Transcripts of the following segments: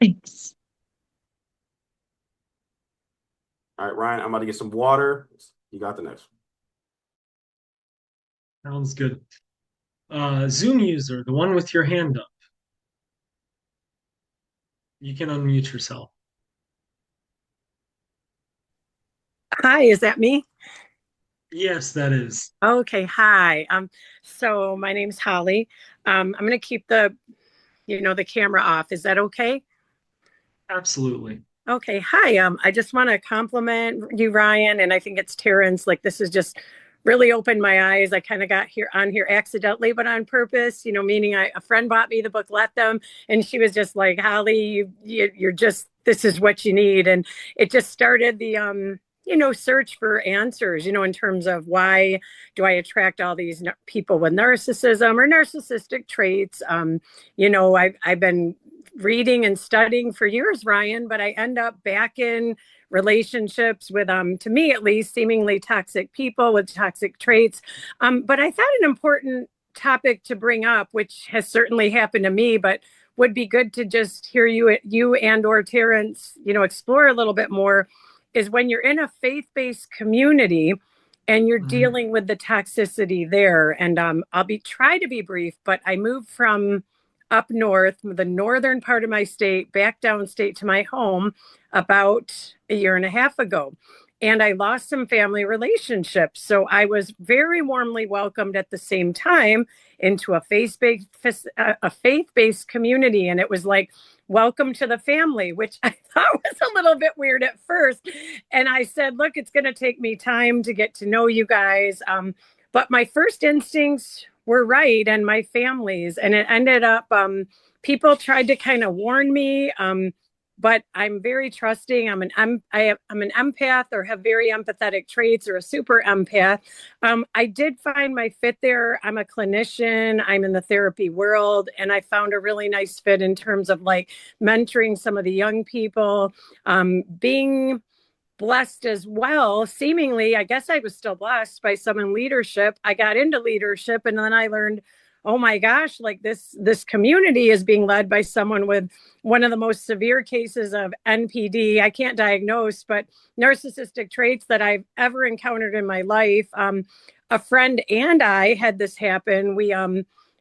Thanks. All right, Ryan, I'm about to get some water. You got the next Sounds good. Zoom user, the one with your hand up. You can unmute yourself. Hi, is that me? Yes, that is. Okay, hi. So my name's Holly. I'm gonna keep the camera off. Is that okay? Absolutely. Okay, hi. I just want to compliment you, Ryan, and I think it's Terrance. Like this has just really opened my eyes. I kind of got here on here accidentally, but on purpose. Meaning a friend bought me the book, Let Them, and she was just like, Holly, you're just this is what you need, and it just started the search for answers. In terms of why do I attract all these people with narcissism or narcissistic traits? I've been reading and studying for years, Ryan, but I end up back in relationships with to me at least seemingly toxic people with toxic traits. But I thought an important topic to bring up, which has certainly happened to me, but would be good to just hear you and or Terrance, explore a little bit more, is when you're in a faith-based community and you're Mhm. dealing with the toxicity there. And I'll be try to be brief, but I moved from up north, the northern part of my state, back downstate to my home about a year and a half ago. And I lost some family relationships. So I was very warmly welcomed at the same time into a faith-based community. And it was like, welcome to the family, which I thought was a little bit weird at first. And I said, look, it's going to take me time to get to know you guys. But my first instincts were right, and my family's, and it ended up people tried to kind of warn me, but I'm very trusting. I'm an empath, or have very empathetic traits, or a super empath. I did find my fit there. I'm a clinician, I'm in the therapy world, and I found a really nice fit in terms of like mentoring some of the young people, being blessed as well. Seemingly, I guess I was still blessed by some in leadership. I got into leadership, and then I learned, oh my gosh, like this community is being led by someone with one of the most severe cases of NPD. I can't diagnose, but narcissistic traits that I've ever encountered in my life. A friend and I had this happen. We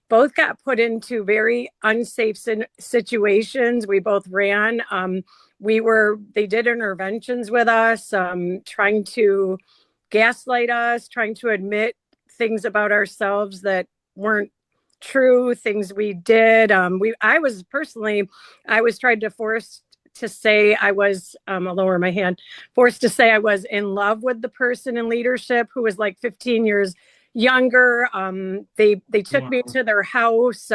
both got put into very unsafe situations. We both ran. They did interventions with us, trying to gaslight us, trying to admit things about ourselves that weren't true, things we did. I was tried to force to say I was, I'll lower my hand, forced to say I was in love with the person in leadership who was like 15 years younger. They took me Wow. to their house.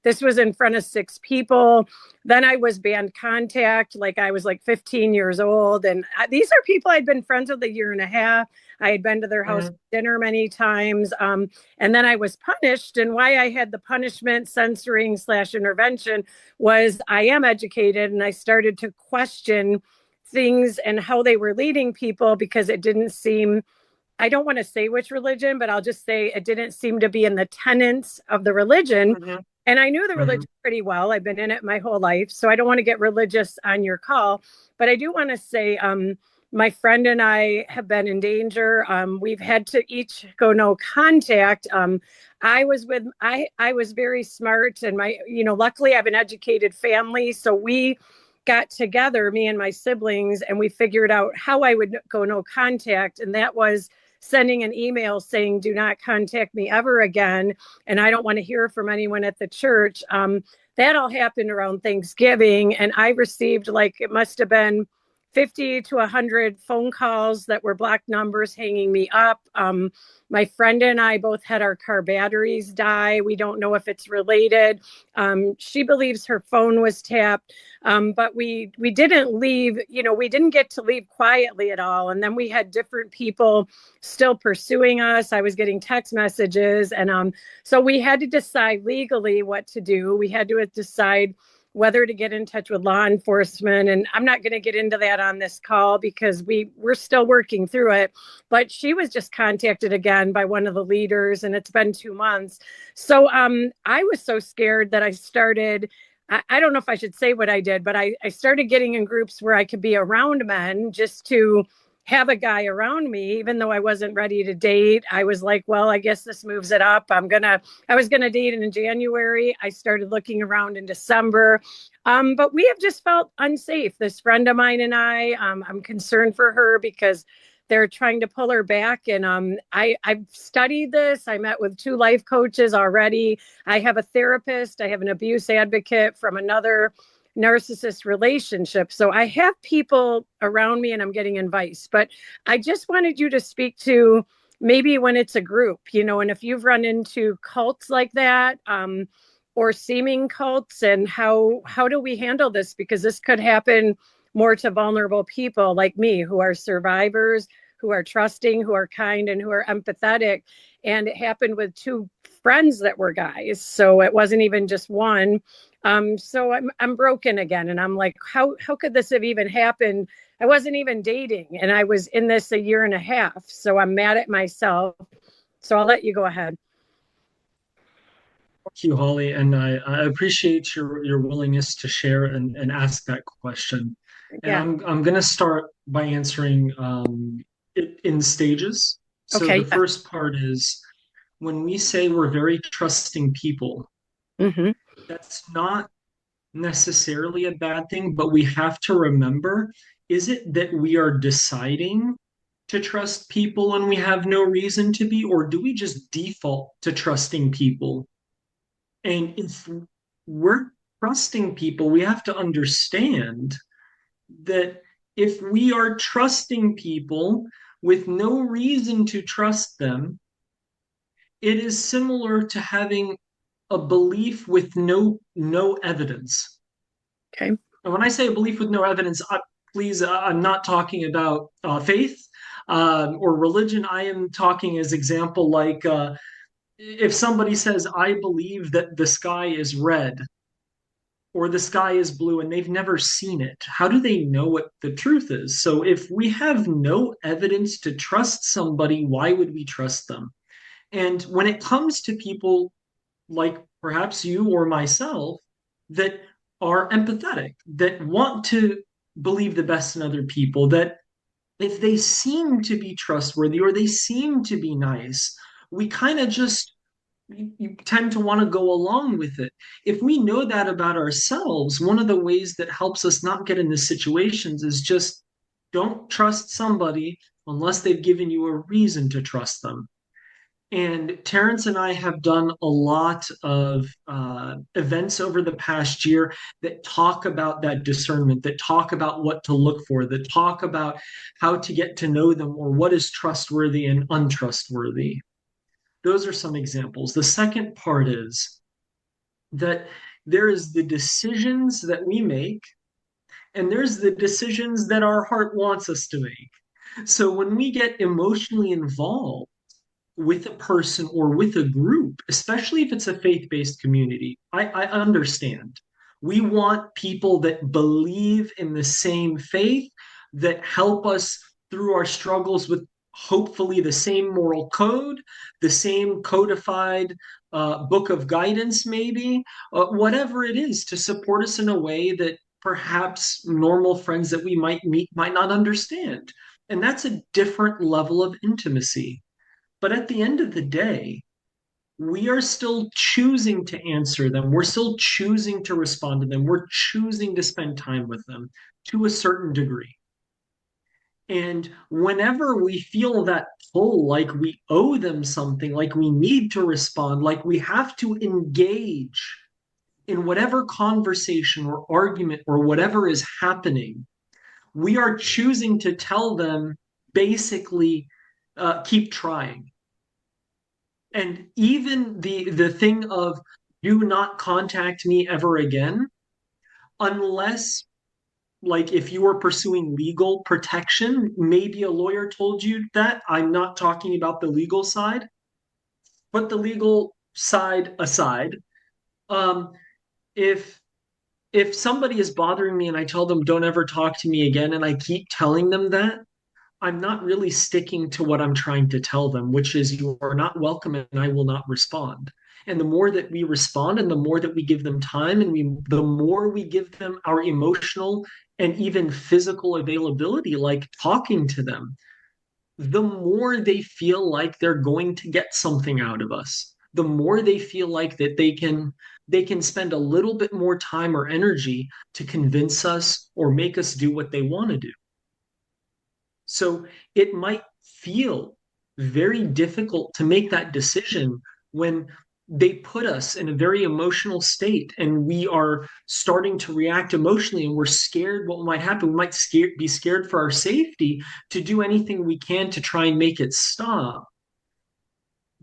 This was in front of six people. Then I was banned contact, like I was like 15 years old. And these are people I'd been friends with a year and a half. I had been to their house Mhm. for dinner many times. And then I was punished. And why I had the punishment, censoring slash intervention, was I am educated, and I started to question things and how they were leading people, because it didn't seem, I don't want to say which religion, but I'll just say it didn't seem to be in the tenets of the religion. Mhm. And I knew the Mhm. religion pretty well. I've been in it my whole life. So I don't want to get religious on your call. But I do want to say, my friend and I have been in danger. We've had to each go no contact. I was very smart, and luckily I have an educated family. So we got together, me and my siblings, and we figured out how I would go no contact. And that was sending an email saying, do not contact me ever again. And I don't want to hear from anyone at the church. That all happened around Thanksgiving. And I received, like, it must have been 50 to 100 phone calls that were blocked numbers hanging me up. My friend and I both had our car batteries die. We don't know if it's related. She believes her phone was tapped. But we didn't leave, we didn't get to leave quietly at all. And then we had different people still pursuing us. I was getting text messages. And so we had to decide legally what to do. We had to decide whether to get in touch with law enforcement. And I'm not going to get into that on this call because we're still working through it. But she was just contacted again by one of the leaders, and it's been 2 months. So I was so scared that I started I don't know if I should say what I did, but I started getting in groups where I could be around men just to have a guy around me, even though I wasn't ready to date. I was like, well, I guess this moves it up. I was gonna date in January. I started looking around in December. But we have just felt unsafe. This friend of mine and I'm concerned for her because they're trying to pull her back. And I've studied this. I met with two life coaches already. I have a therapist. I have an abuse advocate from another narcissist relationship. So I have people around me and I'm getting advice. But I just wanted you to speak to maybe when it's a group, and if you've run into cults like that, or seeming cults, and how do we handle this? Because this could happen more to vulnerable people like me who are survivors, who are trusting, who are kind, and who are empathetic. And it happened with two friends that were guys. So it wasn't even just one. So I'm broken again. And I'm like, how could this have even happened? I wasn't even dating and I was in this a year and a half. So I'm mad at myself. So I'll let you go ahead. Thank you, Holly, and I appreciate your willingness to share and ask that question. And Yeah. I'm going to start by answering it in stages. So the Okay. Yeah. first part is when we say we're very trusting people, Mm-hmm. that's not necessarily a bad thing, but we have to remember, is it that we are deciding to trust people when we have no reason to be, or do we just default to trusting people? And if we're trusting people, we have to understand that if we are trusting people with no reason to trust them, it is similar to having a belief with no evidence. Okay. And when I say a belief with no evidence, please, I'm not talking about faith or religion. I am talking as example like if somebody says, "I believe that the sky is red," or the sky is blue and they've never seen it. How do they know what the truth is? So if we have no evidence to trust somebody, why would we trust them? And when it comes to people like perhaps you or myself that are empathetic, that want to believe the best in other people, that if they seem to be trustworthy or they seem to be nice, we kind of just you tend to want to go along with it. If we know that about ourselves, one of the ways that helps us not get into situations is just don't trust somebody unless they've given you a reason to trust them. And Terrance and I have done a lot of events over the past year that talk about that discernment, that talk about what to look for, that talk about how to get to know them or what is trustworthy and untrustworthy. Those are some examples. The second part is that there is the decisions that we make, and there's the decisions that our heart wants us to make. So when we get emotionally involved with a person or with a group, especially if it's a faith based community, I understand. We want people that believe in the same faith, that help us through our struggles with hopefully the same moral code, the same codified book of guidance, maybe, whatever it is to support us in a way that perhaps normal friends that we might meet might not understand. And that's a different level of intimacy. But at the end of the day, we are still choosing to answer them. We're still choosing to respond to them. We're choosing to spend time with them to a certain degree. And whenever we feel that pull, like we owe them something, like we need to respond, like we have to engage in whatever conversation or argument or whatever is happening, we are choosing to tell them basically, keep trying. And even the thing of do not contact me ever again unless like if you were pursuing legal protection, maybe a lawyer told you that. I'm not talking about the legal side. Put the legal side aside. Um, if if somebody is bothering me and I tell them don't ever talk to me again and I keep telling them that, I'm not really sticking to what I'm trying to tell them, which is you are not welcome and I will not respond. And the more that we respond and the more that we give them time and the more we give them our emotional and even physical availability, like talking to them, the more they feel like they're going to get something out of us, the more they feel like that they can spend a little bit more time or energy to convince us or make us do what they want to do. So it might feel very difficult to make that decision when they put us in a very emotional state and we are starting to react emotionally and we're scared what might happen. We might be scared for our safety to do anything we can to try and make it stop.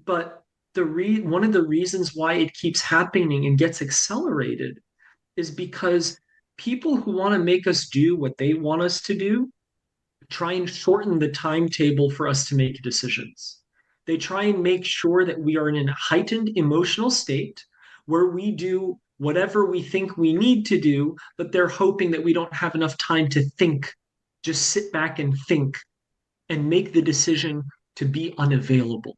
But one of the reasons why it keeps happening and gets accelerated is because people who want to make us do what they want us to do try and shorten the timetable for us to make decisions. They try and make sure that we are in a heightened emotional state where we do whatever we think we need to do, but they're hoping that we don't have enough time to think, just sit back and think and make the decision to be unavailable.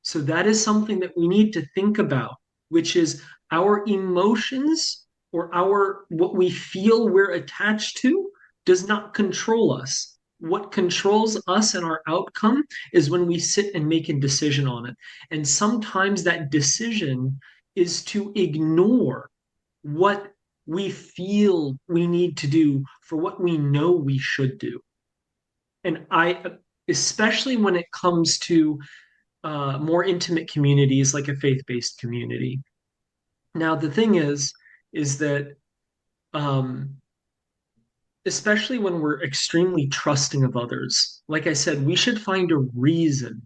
So that is something that we need to think about, which is our emotions or our what we feel we're attached to does not control us. What controls us and our outcome is when we sit and make a decision on it. And sometimes that decision is to ignore what we feel we need to do for what we know we should do. And especially when it comes to more intimate communities like a faith-based community. Now, the thing is that um, especially when we're extremely trusting of others, like I said, we should find a reason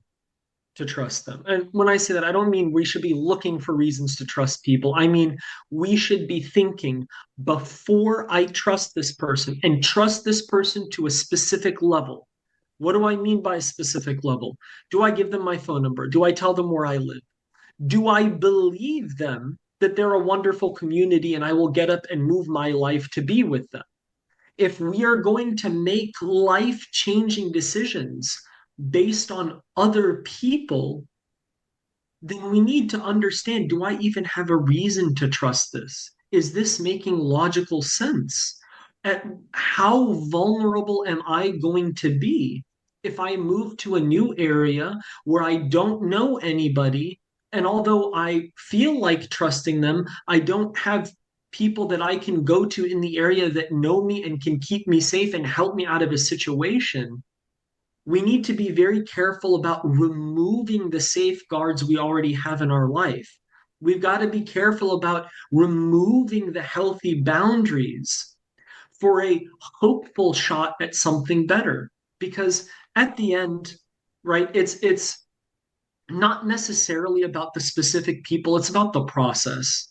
to trust them. And when I say that, I don't mean we should be looking for reasons to trust people. I mean, we should be thinking before I trust this person and trust this person to a specific level. What do I mean by a specific level? Do I give them my phone number? Do I tell them where I live? Do I believe them that they're a wonderful community and I will get up and move my life to be with them? If we are going to make life changing decisions based on other people, then we need to understand, do I even have a reason to trust this? Is this making logical sense? At how vulnerable am I going to be if I move to a new area where I don't know anybody? And although I feel like trusting them, I don't have people that I can go to in the area that know me and can keep me safe and help me out of a situation. We need to be very careful about removing the safeguards we already have in our life. We've got to be careful about removing the healthy boundaries for a hopeful shot at something better. Because at the end, right, it's not necessarily about the specific people, it's about the process.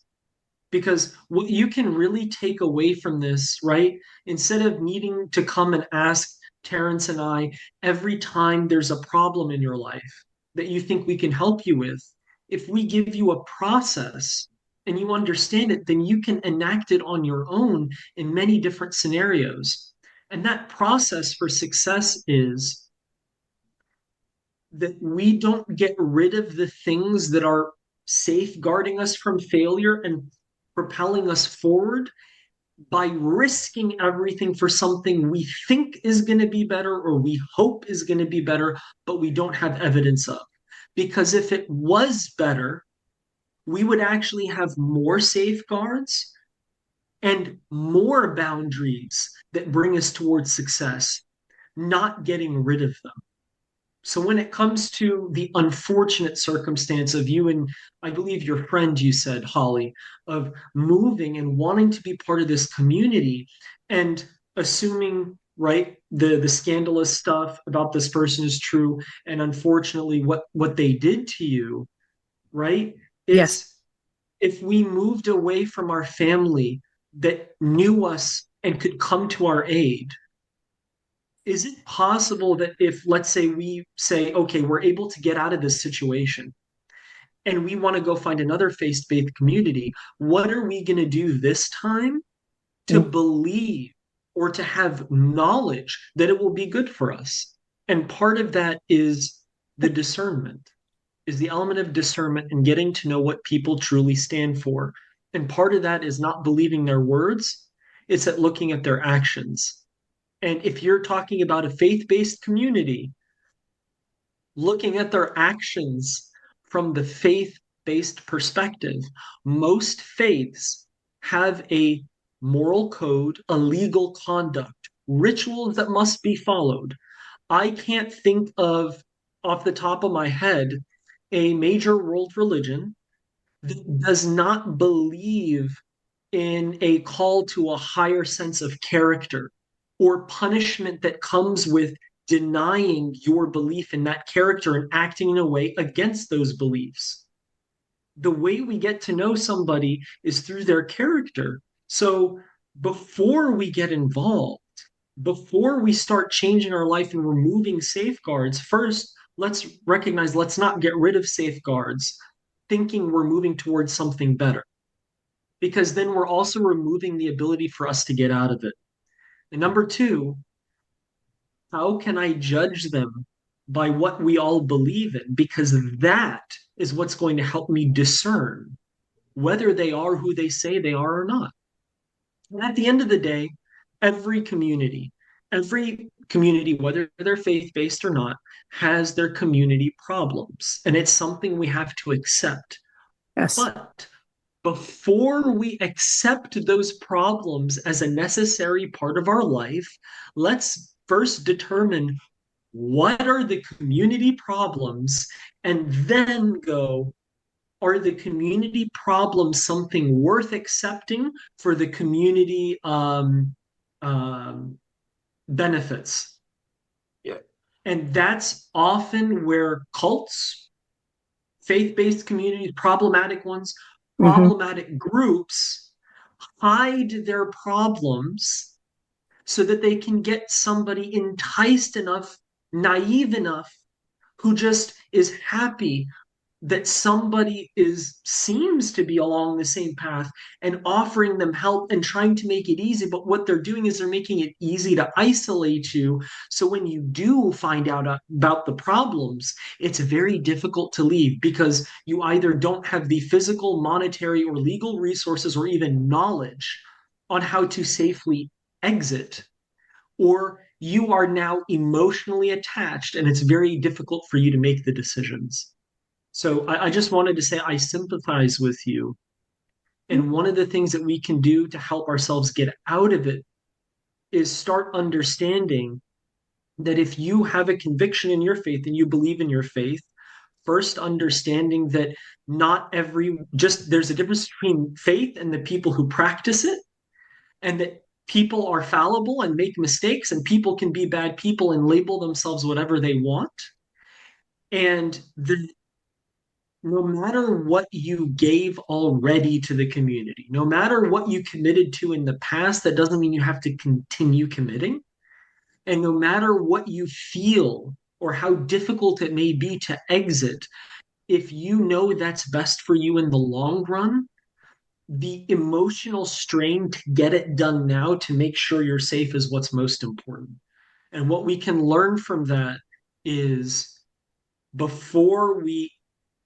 Because what you can really take away from this, right, instead of needing to come and ask Terrance and I every time there's a problem in your life that you think we can help you with, if we give you a process and you understand it, then you can enact it on your own in many different scenarios. And that process for success is that we don't get rid of the things that are safeguarding us from failure and propelling us forward by risking everything for something we think is going to be better or we hope is going to be better, but we don't have evidence of. Because if it was better, we would actually have more safeguards and more boundaries that bring us towards success, not getting rid of them. So when it comes to the unfortunate circumstance of you and I believe your friend, you said, Holly, of moving and wanting to be part of this community and assuming, right, the scandalous stuff about this person is true, and unfortunately what they did to you, right, Yes. is if we moved away from our family that knew us and could come to our aid, is it possible that if, let's say, we say, okay, we're able to get out of this situation and we want to go find another faith-based community, what are we going to do this time to Mm. believe or to have knowledge that it will be good for us? And part of that is the discernment. is the element of discernment and getting to know what people truly stand for. And part of that is not believing their words, it's at looking at their actions. And if you're talking about a faith based community, looking at their actions from the faith based perspective, most faiths have a moral code, a legal conduct, rituals that must be followed. I can't think of, off the top of my head, a major world religion that does not believe in a call to a higher sense of character or punishment that comes with denying your belief in that character and acting in a way against those beliefs. The way we get to know somebody is through their character. So before we get involved, before we start changing our life and removing safeguards, first, let's recognize, let's not get rid of safeguards thinking we're moving towards something better, because then we're also removing the ability for us to get out of it. And number two, how can I judge them by what we all believe in? Because that is what's going to help me discern whether they are who they say they are or not. And at the end of the day, every community, every community, whether they're faith based or not, has their community problems. And it's something we have to accept. Yes. But before we accept those problems as a necessary part of our life, let's first determine what are the community problems and then go, are the community problems something worth accepting for the community um, benefits? Yeah. And that's often where cults, faith-based communities, problematic ones, Mm-hmm. problematic groups hide their problems so that they can get somebody enticed enough, naive enough, who just is happy that somebody is seems to be along the same path and offering them help and trying to make it easy. But what they're doing is they're making it easy to isolate you, so when you do find out about the problems, it's very difficult to leave because you either don't have the physical, monetary, or legal resources or even knowledge on how to safely exit, or you are now emotionally attached and it's very difficult for you to make the decisions. So I just wanted to say I sympathize with you. And one of the things that we can do to help ourselves get out of it is start understanding that if you have a conviction in your faith and you believe in your faith, first understanding that not every, just there's a difference between faith and the people who practice it, and that people are fallible and make mistakes, and people can be bad people and label themselves whatever they want. And no matter what you gave already to the community, no matter what you committed to in the past, that doesn't mean you have to continue committing. And no matter what you feel or how difficult it may be to exit, if you know that's best for you in the long run, the emotional strain to get it done now to make sure you're safe is what's most important. And what we can learn from that is, before we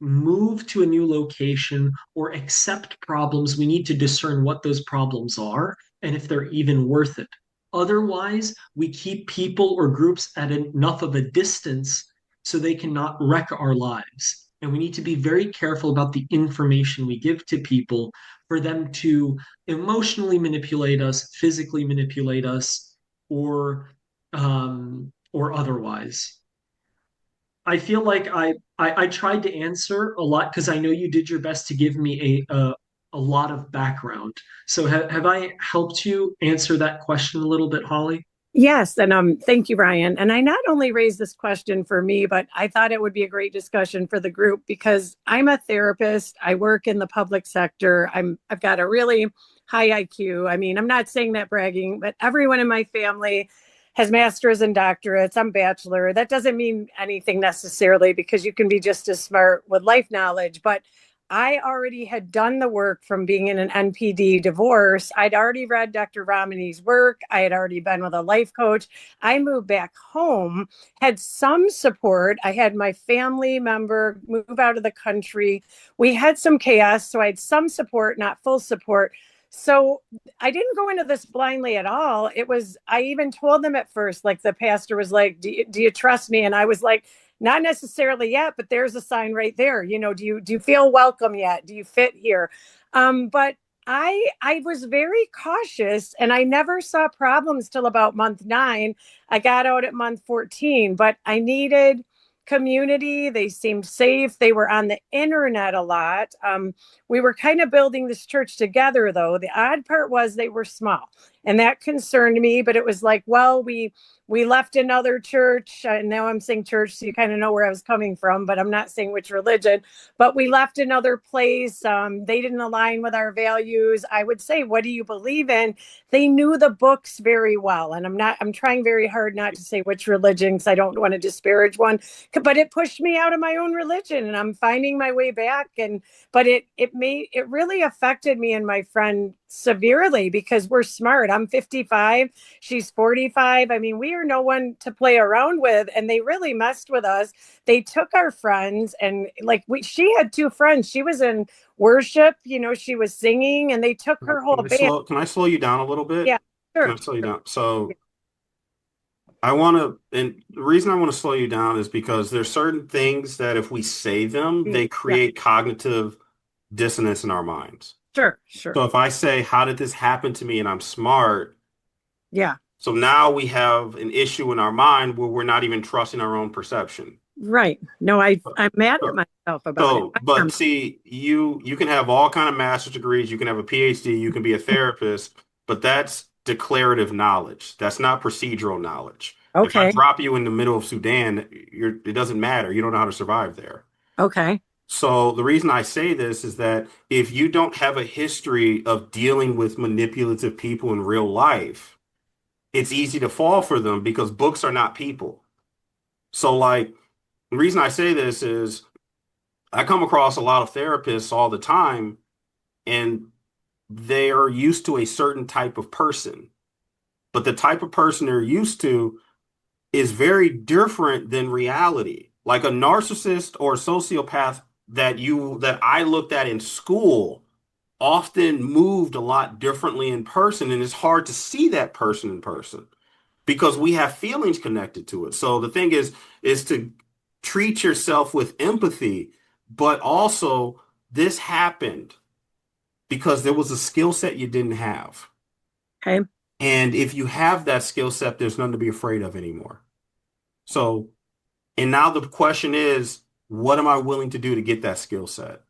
move to a new location or accept problems, we need to discern what those problems are and if they're even worth it. Otherwise, we keep people or groups at enough of a distance so they cannot wreck our lives. And we need to be very careful about the information we give to people for them to emotionally manipulate us, physically manipulate us, or otherwise. I feel like I tried to answer a lot because I know you did your best to give me a lot of background. So have I helped you answer that question a little bit, Holly? Yes, and thank you, Ryan. And I not only raised this question for me, but I thought it would be a great discussion for the group because I'm a therapist. I work in the public sector. I've got a really high IQ. I mean, I'm not saying that bragging, but everyone in my family has masters and doctorates. I'm bachelor. That doesn't mean anything necessarily because you can be just as smart with life knowledge. But I already had done the work from being in an NPD divorce. I'd already read Dr. Romney's work. I had already been with a life coach. I moved back home, had some support. I had my family member move out of the country. We had some chaos, so I had some support, not full support. So I didn't go into this blindly at all. I even told them at first, like the pastor was like, do you trust me? And I was like, not necessarily yet, but there's a sign right there. Do you feel welcome yet? Do you fit here? But I was very cautious, and I never saw problems till about month 9. I got out at month 14, but I needed community. They seemed safe. They were on the internet a lot. We were kind of building this church together, though. The odd part was they were small, and that concerned me. But it was like, well, we left another church. And now I'm saying church, so you kind of know where I was coming from, but I'm not saying which religion. But we left another place. They didn't align with our values. I would say, what do you believe in? They knew the books very well. And I'm trying very hard not to say which religion, because I don't want to disparage one. But it pushed me out of my own religion, and I'm finding my way back. But it really affected me and my friend severely, because we're smart. I'm 55. She's 45. I mean, we are no one to play around with, and they really messed with us. They took our friends, and she had 2 friends. She was in worship, she was singing, and they took her whole band. Can I slow you down a little bit? Yeah, sure. Can I slow you down? So and the reason I want to slow you down is because there's certain things that if we say them, they create cognitive dissonance in our minds. Sure. So if I say, how did this happen to me? And I'm smart. Yeah. So now we have an issue in our mind where we're not even trusting our own perception. Right. No, I'm mad at myself about it. But see, you can have all kind of master's degrees, you can have a PhD, you can be a therapist, but that's declarative knowledge. That's not procedural knowledge. If I Okay. drop you in the middle of Sudan, it doesn't matter. You don't know how to survive there. Okay. So the reason I say this is that if you don't have a history of dealing with manipulative people in real life, it's easy to fall for them because books are not people. So the reason I say this is I come across a lot of therapists all the time, and they are used to a certain type of person. But the type of person they're used to is very different than reality. Like a narcissist or a sociopath that I looked at in school often moved a lot differently in person, and it's hard to see that person in person because we have feelings connected to it. So the thing is to treat yourself with empathy, but also this happened because there was a skill set you didn't have. Okay. And if you have that skill set, there's nothing to be afraid of anymore. So, and now the question is, what am I willing to do to get that skill set?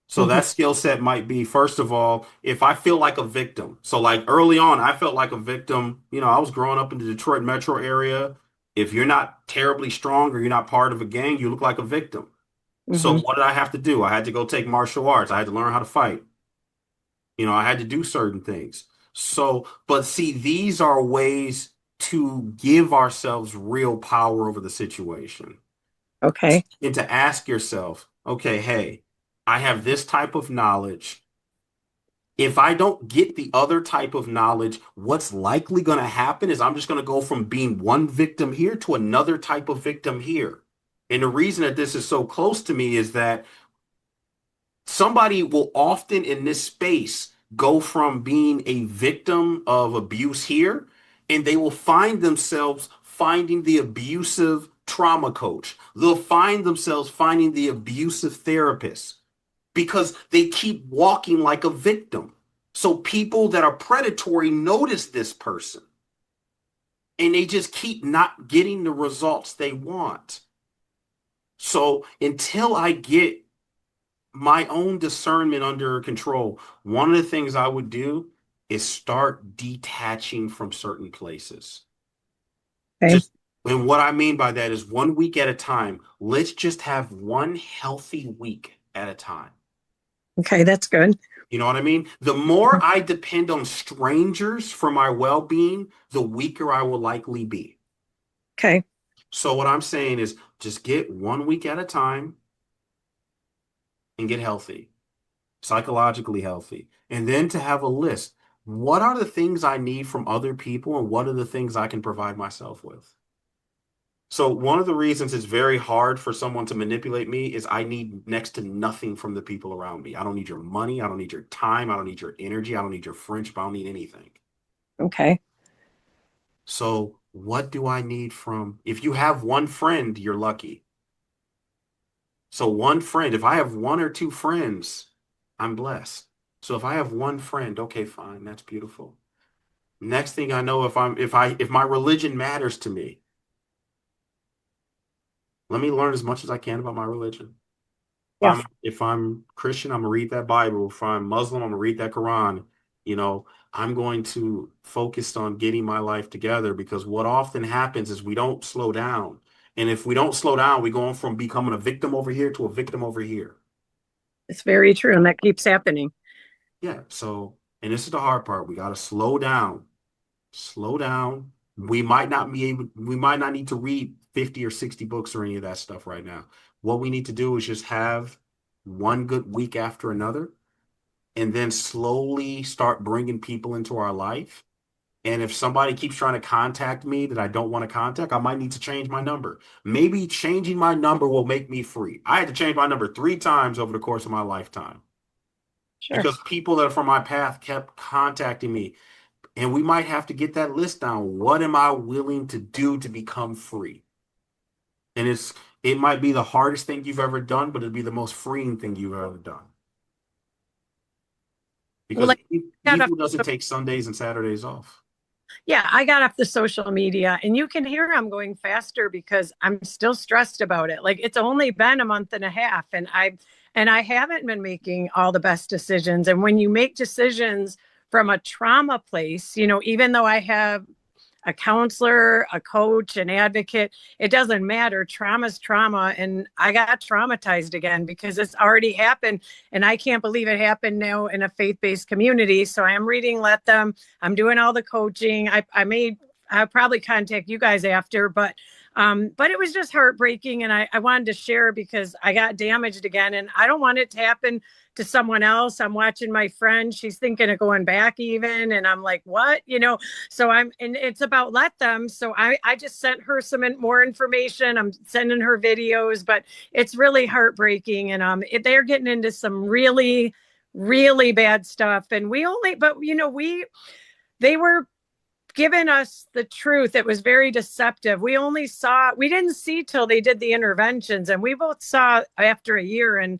So that skill set might be, first of all, if I feel like a victim. So like early on, I felt like a victim. I was growing up in the Detroit metro area. If you're not terribly strong or you're not part of a gang, you look like a victim. So what did I have to do? I had to go take martial arts. I had to learn how to fight. I had to do certain things. So, but see, these are ways to give ourselves real power over the situation. Okay. And to ask yourself, okay, hey, I have this type of knowledge. If I don't get the other type of knowledge, what's likely going to happen is I'm just going to go from being one victim here to another type of victim here. And the reason that this is so close to me is that somebody will often in this space go from being a victim of abuse here, and they will find themselves finding the abusive trauma coach. They'll find themselves finding the abusive therapist because they keep walking like a victim. So people that are predatory notice this person and they just keep not getting the results they want. So until I get my own discernment under control, one of the things I would do is start detaching from certain places. Okay. And what I mean by that is 1 week at a time. Let's just have one healthy week at a time. Okay, that's good. You know what I mean? The more I depend on strangers for my well-being, the weaker I will likely be. Okay. So what I'm saying is just get 1 week at a time. and get healthy, psychologically healthy, and then to have a list. What are the things I need from other people, and what are the things I can provide myself with? So one of the reasons it's very hard for someone to manipulate me is I need next to nothing from the people around me. I don't need your money. I don't need your time. I don't need your energy. I don't need your friendship. I don't need anything. Okay. So what do I need from, if you have one friend, you're lucky. So one friend, if I have one or two friends, I'm blessed. So if I have one friend, okay, fine, that's beautiful. Next thing I know, if my religion matters to me, let me learn as much as I can about my religion. Yes. If I'm Christian, I'm gonna read that Bible. If I'm Muslim, I'm gonna read that Quran. You know, I'm going to focus on getting my life together because what often happens is we don't slow down. And if we don't slow down, we go on from becoming a victim over here to a victim over here. It's very true. And that keeps happening. Yeah. So, and this is the hard part. We got to slow down. Slow down. We might not need to read 50 or 60 books or any of that stuff right now. What we need to do is just have one good week after another and then slowly start bringing people into our life. And if somebody keeps trying to contact me that I don't want to contact, I might need to change my number. Maybe changing my number will make me free. I had to change my number 3 times over the course of my lifetime Sure. because people that are from my path kept contacting me. And we might have to get that list down. What am I willing to do to become free? And it might be the hardest thing you've ever done, but it'll be the most freeing thing you've ever done. Well, Because like, evil doesn't take Sundays and Saturdays off. yeah, I got off the social media and you can hear I'm going faster because I'm still stressed about it. Like it's only been a month and a half and I haven't been making all the best decisions. And when you make decisions from a trauma place, even though I have a counselor, a coach, an advocate. It doesn't matter. Trauma's trauma. And I got traumatized again because it's already happened. And I can't believe it happened now in a faith based community. So I am reading Let Them. I'm doing all the coaching. I'll probably contact you guys after, but it was just heartbreaking. And I wanted to share because I got damaged again and I don't want it to happen to someone else. I'm watching my friend. She's thinking of going back even. And I'm like, what? And it's about Let Them. So I just sent her some more information. I'm sending her videos, but it's really heartbreaking. And they're getting into some really, really bad stuff. And they were given us the truth. It was very deceptive. We didn't see till they did the interventions, and we both saw after a year. And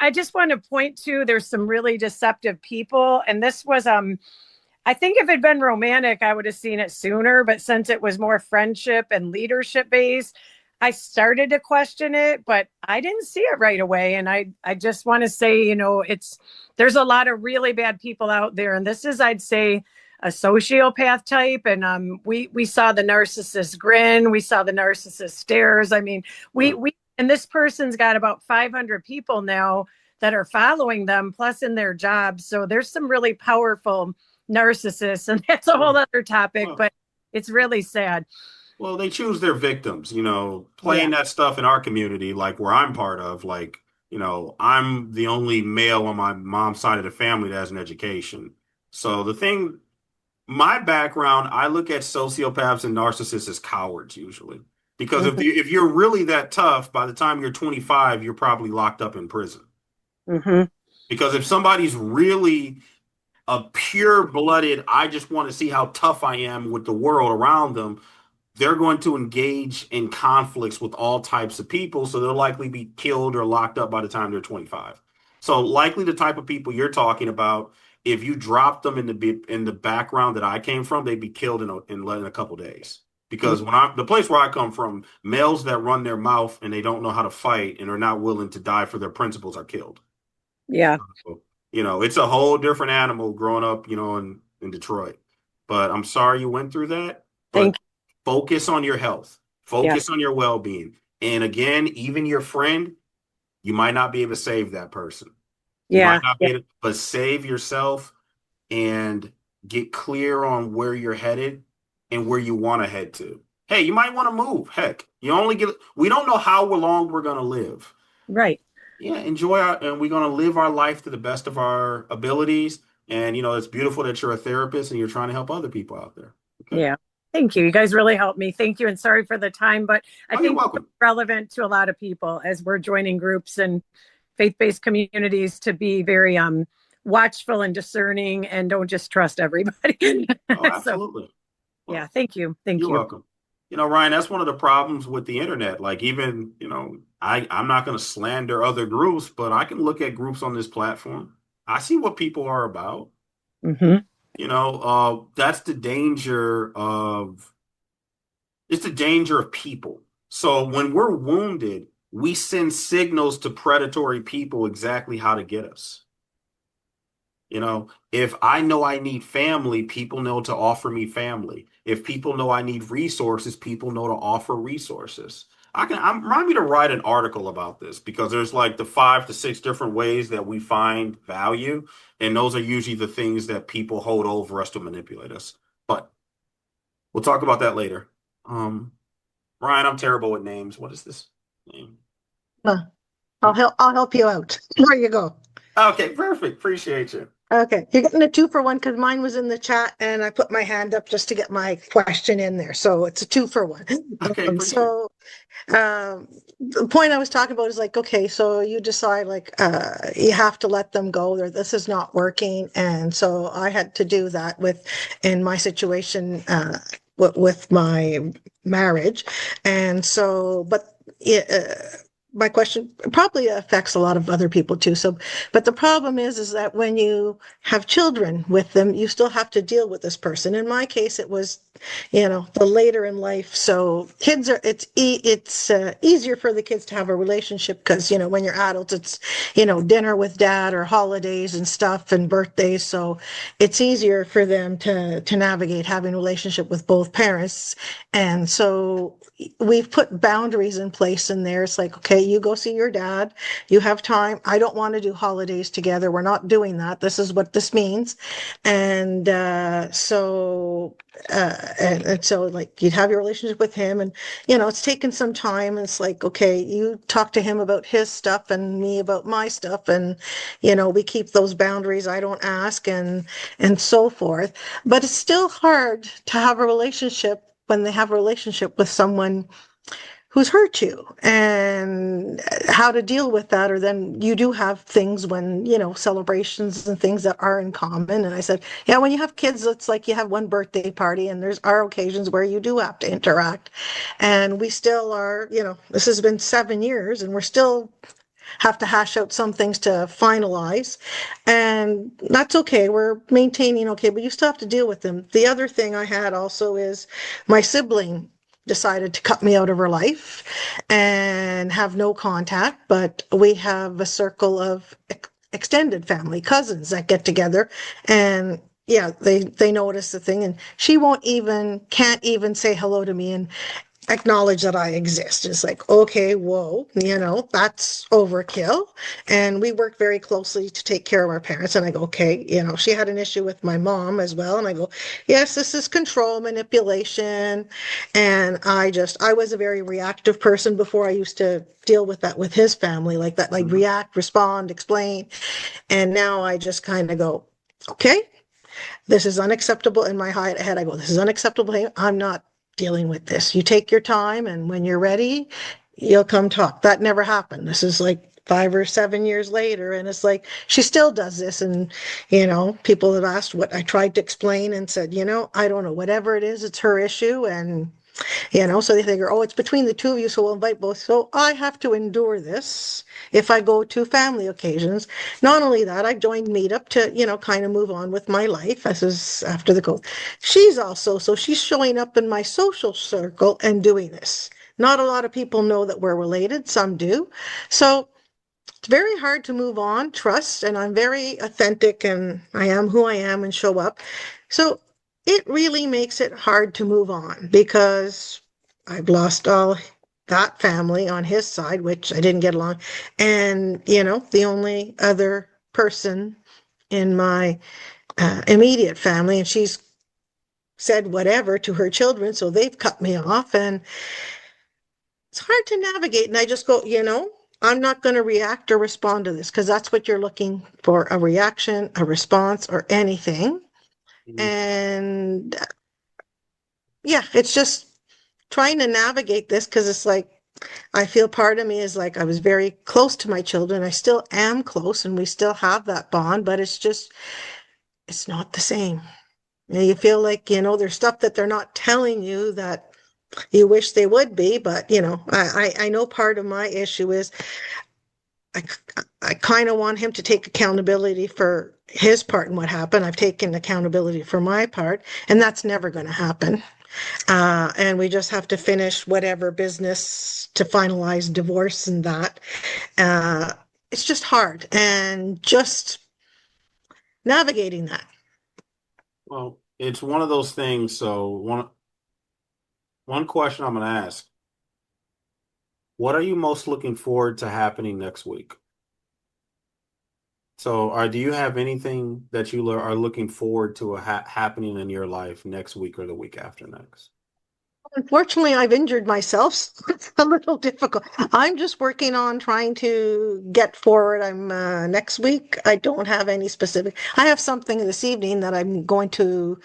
I just want to point to, there's some really deceptive people. And this was, I think if it had been romantic, I would have seen it sooner. But since it was more friendship and leadership based, I started to question it, but I didn't see it right away. And I just want to say, there's a lot of really bad people out there. And this is, I'd say, a sociopath type. And we saw the narcissist grin. We saw the narcissist stares. I mean, and this person's got about 500 people now that are following them, plus in their jobs. So there's some really powerful narcissists, and that's a whole other topic, but it's really sad. Well, they choose their victims, Yeah. playing that stuff in our community, like where I'm part of, like, I'm the only male on my mom's side of the family that has an education. So my background, I look at sociopaths and narcissists as cowards usually. Because Mm-hmm. if you're really that tough, by the time you're 25, you're probably locked up in prison. Mm-hmm. Because if somebody's really a pure-blooded, I just want to see how tough I am with the world around them, they're going to engage in conflicts with all types of people, so they'll likely be killed or locked up by the time they're 25. So likely the type of people you're talking about, if you dropped them in the background that I came from, they'd be killed in a couple days. Because the place where I come from, males that run their mouth and they don't know how to fight and are not willing to die for their principles are killed. Yeah. So, it's a whole different animal growing up, in Detroit. But I'm sorry you went through that. But Thank focus on your health, you. Yeah. focus on your well-being. And again, even your friend, you might not be able to save that person. You might Yeah. not be Yeah. able, but save yourself and get clear on where you're headed and where you want to head to. Hey, you might want to move. Heck, we don't know how long we're going to live. Right. yeah, enjoy our, and we're going to live our life to the best of our abilities. And, it's beautiful that you're a therapist and you're trying to help other people out there. Okay. Yeah. Thank you. You guys really helped me. Thank you. And sorry for the time, but I Oh, you're think it's welcome. relevant to a lot of people as we're joining groups and faith-based communities to be very watchful and discerning and don't just trust everybody. Oh, So absolutely. yeah, Well, thank you. Thank you're you. welcome. Ryan, that's one of the problems with the internet. Like even, I'm not going to slander other groups, but I can look at groups on this platform. I see what people are about. Hmm. That's it's the danger of people. So when we're wounded, we send signals to predatory people exactly how to get us. If I know I need family, people know to offer me family. If people know I need resources, people know to offer resources. Remind me to write an article about this because there's like the 5 to 6 different ways that we find value, and those are usually the things that people hold over us to manipulate us. But we'll talk about that later. Um, Ryan, I'm terrible with names. What is this name? Uh, I'll help you out. There you go. Okay, perfect. Appreciate you. Okay, you're getting a 2-for-1 because mine was in the chat and I put my hand up just to get my question in there. So it's a 2-for-1. Okay, Um, appreciate it. so the point I was talking about is like, okay, so you decide like you have to let them go, or this is not working. And so I had to do that in my situation with my marriage. And so, but my question probably affects a lot of other people too. So, but the problem is that when you have children with them, you still have to deal with this person. In my case, it was, the later in life. So kids it's easier for the kids to have a relationship because, when you're adults, it's, dinner with dad or holidays and stuff and birthdays. So it's easier for them to navigate having a relationship with both parents. And so we've put boundaries in place in there. It's like, okay, you go see your dad. You have time. I don't want to do holidays together. We're not doing that. This is what this means. And so like you'd have your relationship with him and, it's taken some time. And it's like, okay, you talk to him about his stuff and me about my stuff. And, we keep those boundaries. I don't ask and so forth. But it's still hard to have a relationship when they have a relationship with someone who's hurt you and how to deal with that. Or then you do have things when, celebrations and things that are in common. And I said, yeah, when you have kids, it's like you have one birthday party and there's are occasions where you do have to interact. And we still are, this has been 7 years and we're still have to hash out some things to finalize. And that's okay. We're maintaining okay, but you still have to deal with them. The other thing I had also is my sibling decided to cut me out of her life and have no contact, but we have a circle of extended family, cousins that get together and yeah, they notice the thing and she can't even say hello to me and acknowledge that I exist. It's like, okay, whoa, that's overkill. And we work very closely to take care of our parents. And I go, okay, she had an issue with my mom as well. And I go, yes, this is control manipulation. And I was a very reactive person before. I used to deal with that with his family, like that, like Mhm. react, respond, explain. And now I just kind of go, okay, this is unacceptable. In my head, I go, this is unacceptable. I'm not dealing with this. You take your time, and when you're ready, you'll come talk. That never happened. This is like 5 or 7 years later, and it's like she still does this. And people have asked what I tried to explain and said, I don't know, whatever it is, it's her issue. And so they figure, oh, it's between the two of you, so we'll invite both. So I have to endure this if I go to family occasions. Not only that, I joined Meetup to, kind of move on with my life. This is after the code. So she's showing up in my social circle and doing this. Not a lot of people know that we're related, some do. So it's very hard to move on, trust, and I'm very authentic and I am who I am and show up. So it really makes it hard to move on because I've lost all that family on his side, which I didn't get along. And, the only other person in my immediate family, and she's said whatever to her children, so they've cut me off. And it's hard to navigate. And I just go, I'm not going to react or respond to this because that's what you're looking for, a reaction, a response, or anything. Mhm. And yeah, it's just trying to navigate this because it's like I feel part of me is like I was very close to my children. I still am close and we still have that bond, but it's just, it's not the same. And you feel like, there's stuff that they're not telling you that you wish they would be, but I know part of my issue is I, I kind of want him to take accountability for his part in what happened. I've taken accountability for my part, and that's never going to happen. And we just have to finish whatever business to finalize divorce and that. Uh, it's just hard and just navigating that. Well, it's one of those things. So one question I'm going to ask: what are you most looking forward to happening next week? So, do you have anything that you are looking forward to happening in your life next week or the week after next? Unfortunately, I've injured myself, so it's a little difficult. I'm just working on trying to get forward. I'm next week. I don't have any specific. I have something this evening that I'm going to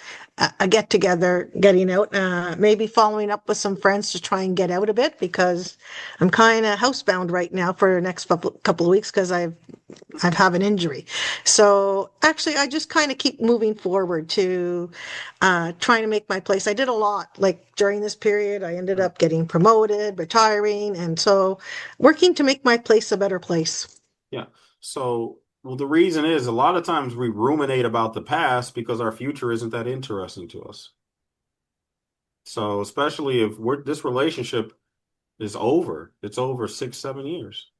a get together, getting out, maybe following up with some friends to try and get out a bit because I'm kind of housebound right now for the next couple of weeks because I've have an injury. So actually, I just kind of keep moving forward to trying to make my place. I did a lot like during this period. I ended up getting promoted, retiring, and so working to make my place a better place. Yeah. So, well, the reason is a lot of times we ruminate about the past because our future isn't that interesting to us. So, especially if this relationship is over, it's over 6, 7 years.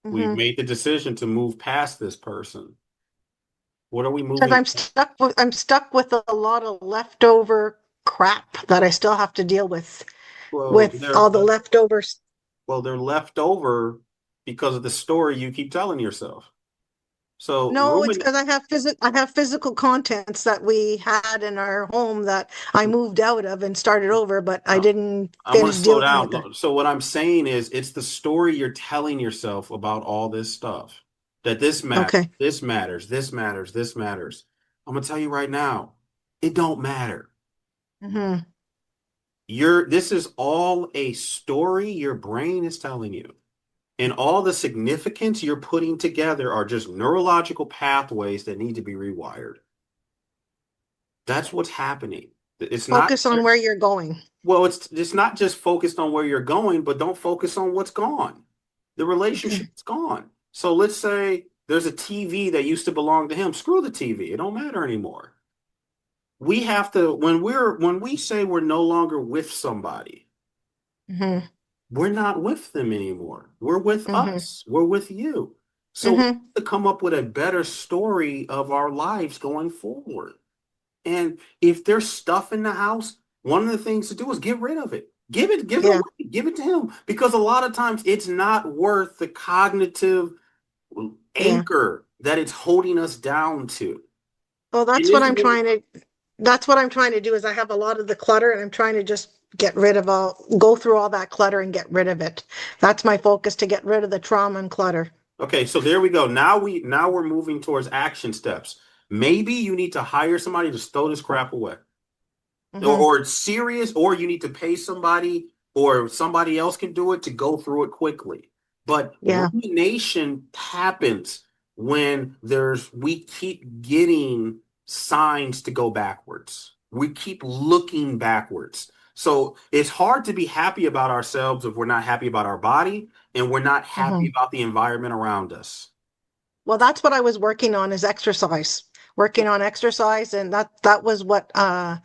We've Hmm. made the decision to move past this person. What are we Because moving? I'm stuck with a lot of leftover crap that I still have to deal Well, with all the leftovers. they're left over because of the story you keep telling yourself. So, No, it's because I have physical contents that we had in our home that I moved out of and started over, but I uh, didn't I'm going to finish slow dealing with it. down. So, what I'm saying is, it's the story you're telling yourself about all this stuff that this matters, Okay. this matters, this matters, this matters. I'm going to tell you right now, it don't matter. Hmm. This is all a story your brain is telling you. And all the significance you're putting together are just neurological pathways that need to be rewired. That's what's happening. It's not, Focus on where you're going. well, it's not just focused on where you're going, but don't focus on what's gone. The Okay. relationship's gone. So let's say there's a TV that used to belong to him. Screw the TV. It don't matter anymore. We have to when we say we're no longer with somebody, Hmm. we're not with them anymore. We're with Hmm. us. We're with you. So we Hmm. have to come up with a better story of our lives going forward. And if there's stuff in the house, one of the things to do is get rid of it. Give it Yeah. away, give it to him. Because a lot of times it's not worth the cognitive Yeah. anchor that it's holding us down to. Well, It isn't worth, that's what I'm trying to do is I have a lot of the clutter and I'm trying to just go through all that clutter and get rid of it. That's my focus to get rid of the trauma and clutter. okay, so there we go. Now we're moving towards action steps. Maybe you need to hire somebody to stow this crap away. Hmm. Or it's serious, or you need to pay somebody, or somebody else can do it to go through it quickly. But Yeah. rumination happens when we keep getting signs to go backwards. We keep looking backwards. So it's hard to be happy about ourselves if we're not happy about our body and we're not happy Hmm. about the environment around us. Well, that's what I was working on is exercise. Working on exercise, and that was what I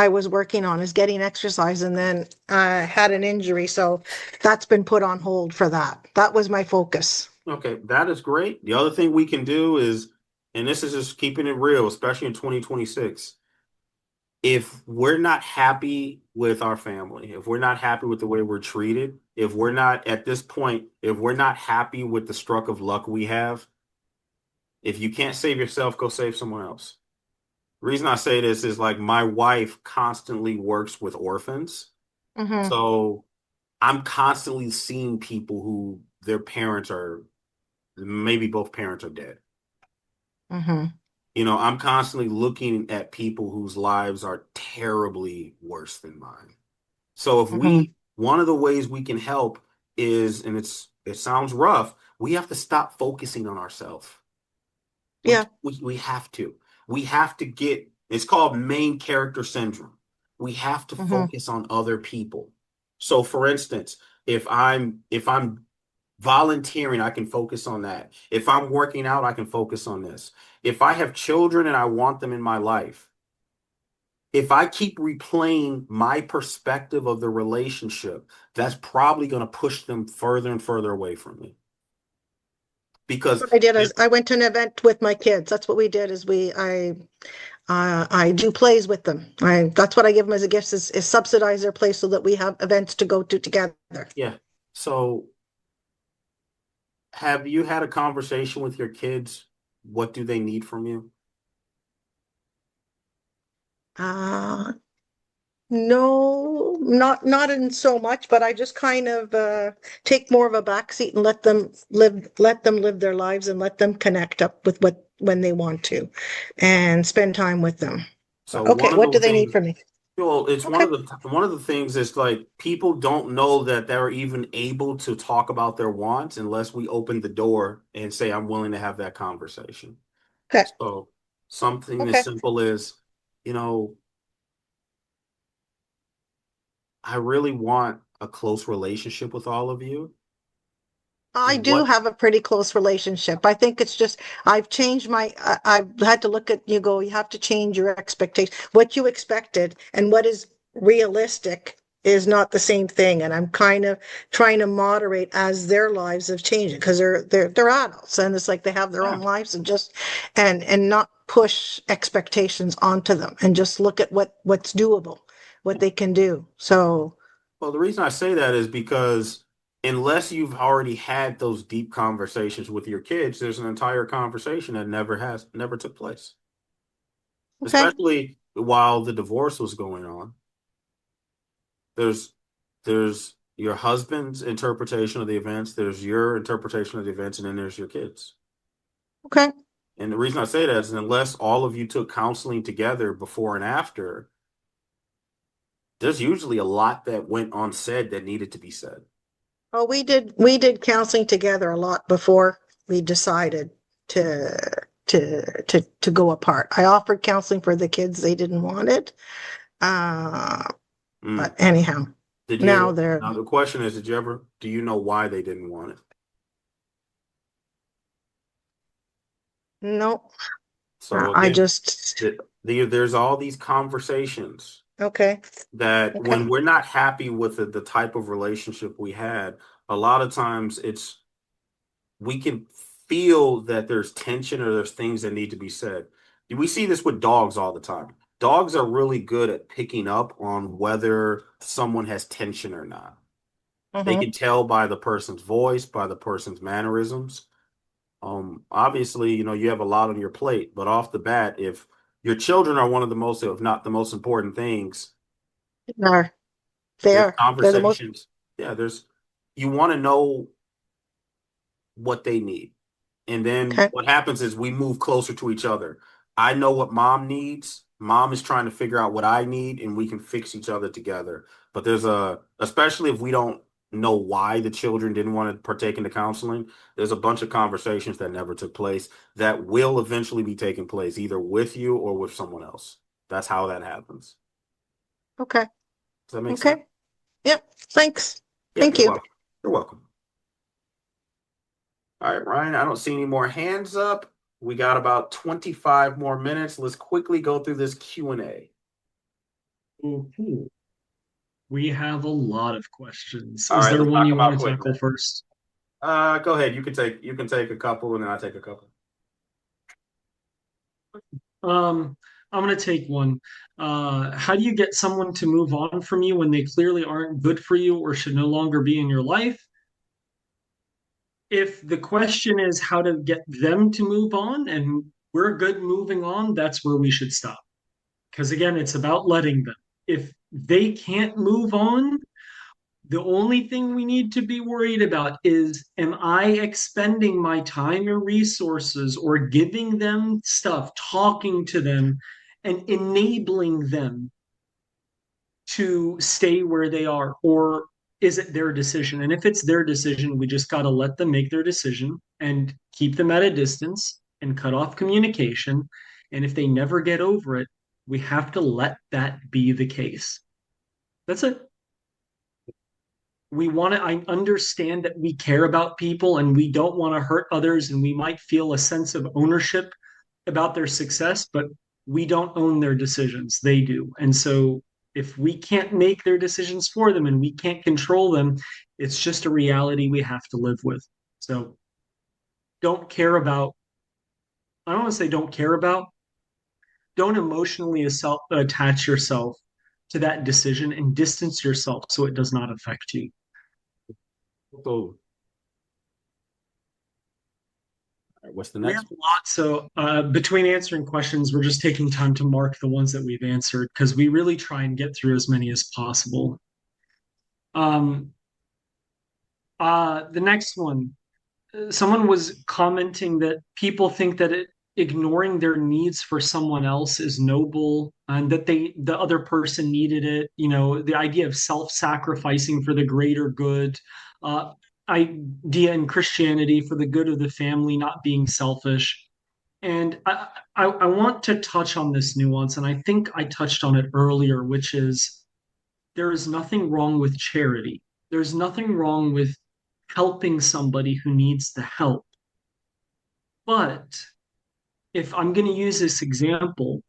was working on is getting exercise, and then I had an injury, so that's been put on hold for that. That was my focus. Okay, that is great. The other thing we can do is, and this is just keeping it real, especially in 2026, if we're not happy with our family, if we're not happy with the way we're treated, if we're not at this point, if we're not happy with the stroke of luck we have, if you can't save yourself, go save someone else. The reason I say this is like my wife constantly works with orphans. Hmm. So I'm constantly seeing people who their parents are maybe both parents are dead. Hmm. I'm constantly looking at people whose lives are terribly worse than mine. So if Hmm. one of the ways we can help is, and it sounds rough, we have to stop focusing on ourselves. We, Yeah. we have to. We have to get, it's called main character syndrome. We have to Hmm. focus on other people. So for instance, if I'm volunteering, I can focus on that. If I'm working out, I can focus on this. If I have children and I want them in my life, if I keep replaying my perspective of the relationship, that's probably going to push them further and further away from me. That's Because what I did. if, Is I went to an event with my kids. That's what we did. Is I do plays with them. That's what I give them as a gift is subsidize their play so that we have events to go to together. yeah. So have you had a conversation with your kids? What do they need from you? Uh, no, not in so much, but I just kind of take more of a backseat and let them live their lives and let them connect up with what when they want to, and spend time with them. So Okay, one of what the do they need things, from me? well, it's Okay, one of the things is like people don't know that they're even able to talk about their wants unless we open the door and say, I'm willing to have that conversation. okay, So something as okay. simple as, you know, I really want a close relationship with all of you. I do What? have a pretty close relationship. I think it's just I've changed I've had to look at you have to change your expectation. What you expected and what is realistic is not the same thing. And I'm kind of trying to moderate as their lives have changed because they're adults and it's like they have their Yeah. own lives and just and not push expectations onto them and just look at what's doable, what they can do. So Well, the reason I say that is because unless you've already had those deep conversations with your kids, there's an entire conversation that never took place. okay. Especially while the divorce was going on. There's there's your husband's interpretation of the events, there's your interpretation of the events, and then there's your kids. Okay. And the reason I say that is unless all of you took counseling together before and after, there's usually a lot that went unsaid that needed to be said. Oh, we did counseling together a lot before we decided to to go apart. I offered counseling for the kids, they didn't want it. Uh, Mm. but anyhow, Did now you? they're Now the question is, do you know why they didn't want it? no, So I again, just there's all these conversations okay, that okay, when we're not happy with the type of relationship we had, a lot of times we can feel that there's tension or there's things that need to be said. We see this with dogs all the time. Dogs are really good at picking up on whether someone has tension or not. They mm-hmm. can tell by the person's voice, by the person's mannerisms. Obviously, you have a lot on your plate, but off the bat, if your children are one of the most, if not the most important things, They are, they there's are, they're the most conversations. Yeah, you want to know what they need. And then okay, what happens is we move closer to each other. I know what mom needs. Mom is trying to figure out what I need, and we can fix each other together. But especially if we don't know why the children didn't want to partake in the counseling, there's a bunch of conversations that never took place that will eventually be taking place, either with you or with someone else. That's how that happens. okay, Does that make sense? okay. Yep, thanks. Yeah, Thank you're you. welcome. You're welcome. All right, Ryan, I don't see any more hands up. We got about 25 more minutes. Let's quickly go through this Q&A. Okay. We have a lot of questions. All Is right, there let's one knock you them want out to quick tackle then. first? Go ahead. You can take a couple and then I'll take a couple. Um, I'm gonna take one. How do you get someone to move on from you when they clearly aren't good for you or should no longer be in your life? If the question is how to get them to move on and we're good moving on, that's where we should stop. Because again, it's about letting them. If they can't move on, The only thing we need to be worried about is, am I expending my time and resources or giving them stuff, talking to them, and enabling them to stay where they are? Or is it their decision? And if it's their decision, we just got to let them make their decision and keep them at a distance and cut off communication. And if they never get over it, we have to let that be the case. That's it. We want to, I understand that we care about people and we don't want to hurt others, and we might feel a sense of ownership about their success, but we don't own their decisions. They do. And so if we can't make their decisions for them and we can't control them, it's just a reality we have to live with. So don't care about, I don't want to say don't care about, don't emotionally attach yourself to that decision and distance yourself so it does not affect you. So, what's the We next have a lot. So between answering questions, we're just taking time to mark the ones that we've answered because we really try and get through as many as possible. Um, the next one, someone was commenting that people think that ignoring their needs for someone else is noble and that the other person needed it. You know, the idea of self-sacrificing for the greater good. Uh, idea in Christianity for the good of the family, not being selfish. And I want to touch on this nuance, and I think I touched on it earlier, which is there is nothing wrong with charity. There's nothing wrong with helping somebody who needs the help. But if I'm going to use this example,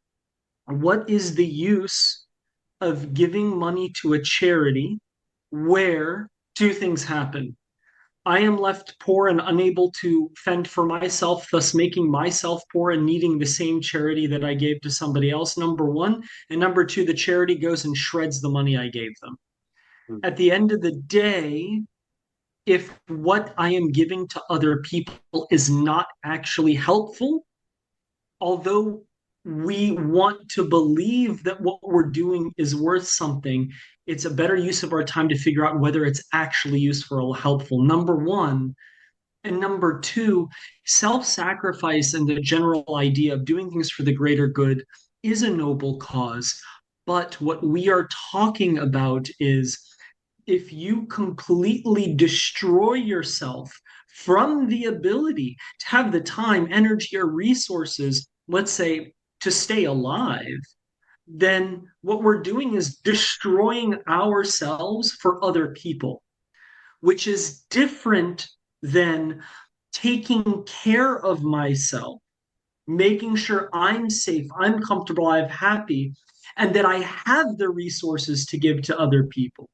what is the use of giving money to a charity where two things happen? I am left poor and unable to fend for myself, thus making myself poor and needing the same charity that I gave to somebody else, number one. And number two, the charity goes and shreds the money I gave them. At the end of the day, if what I am giving to other people is not actually helpful, although we want to believe that what we're doing is worth something, it's a better use of our time to figure out whether it's actually useful or helpful. Number one. And number two, self sacrifice and the general idea of doing things for the greater good is a noble cause. But what we are talking about is if you completely destroy yourself from the ability to have the time, energy, or resources, let's say, to stay alive, then what we're doing is destroying ourselves for other people, which is different than taking care of myself, making sure I'm safe, I'm comfortable, I'm happy, and that I have the resources to give to other people.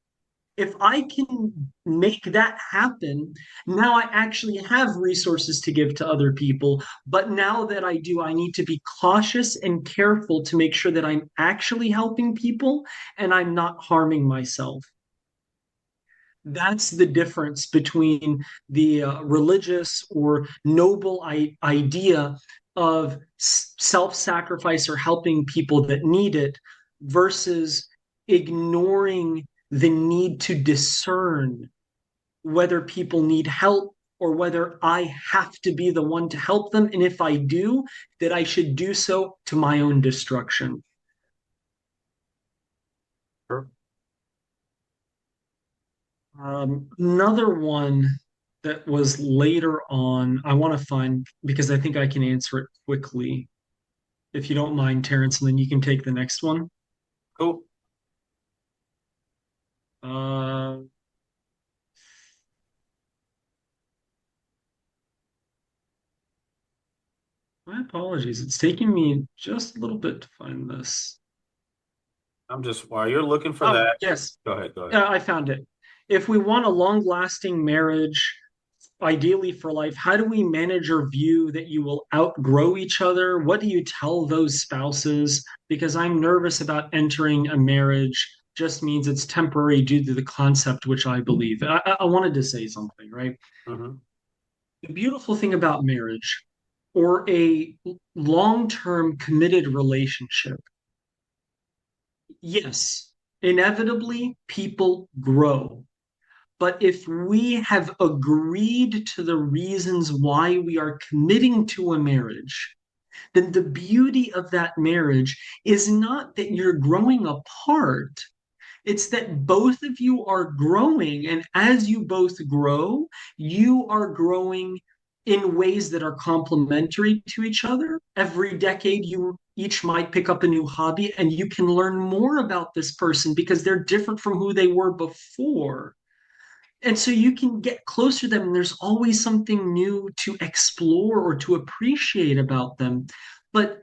If I can make that happen, now I actually have resources to give to other people. But now that I do, I need to be cautious and careful to make sure that I'm actually helping people and I'm not harming myself. That's the difference between the religious or noble idea of self-sacrifice or helping people that need it versus ignoring the need to discern whether people need help or whether I have to be the one to help them. And if I do, that I should do so to my own destruction. Sure. Another one that was later on, I want to find because I think I can answer it quickly. If you don't mind, Terrance, and then you can take the next one. Cool. Uh, my apologies. It's taking me just a little bit to find this. I'm just while you're looking for Oh, that. yes. Go ahead. Go ahead. Yeah, I found it. If we want a long-lasting marriage, ideally for life, how do we manage or view that you will outgrow each other? What do you tell those spouses? Because I'm nervous about entering a marriage just means it's temporary due to the concept which I believe. I wanted to say something, right? Mm-hmm. The beautiful thing about marriage or a long-term committed relationship, yes, inevitably people grow. But if we have agreed to the reasons why we are committing to a marriage, then the beauty of that marriage is not that you're growing apart. It's that both of you are growing. And as you both grow, you are growing in ways that are complementary to each other. Every decade, you each might pick up a new hobby and you can learn more about this person because they're different from who they were before. And so you can get closer to them, and there's always something new to explore or to appreciate about them. But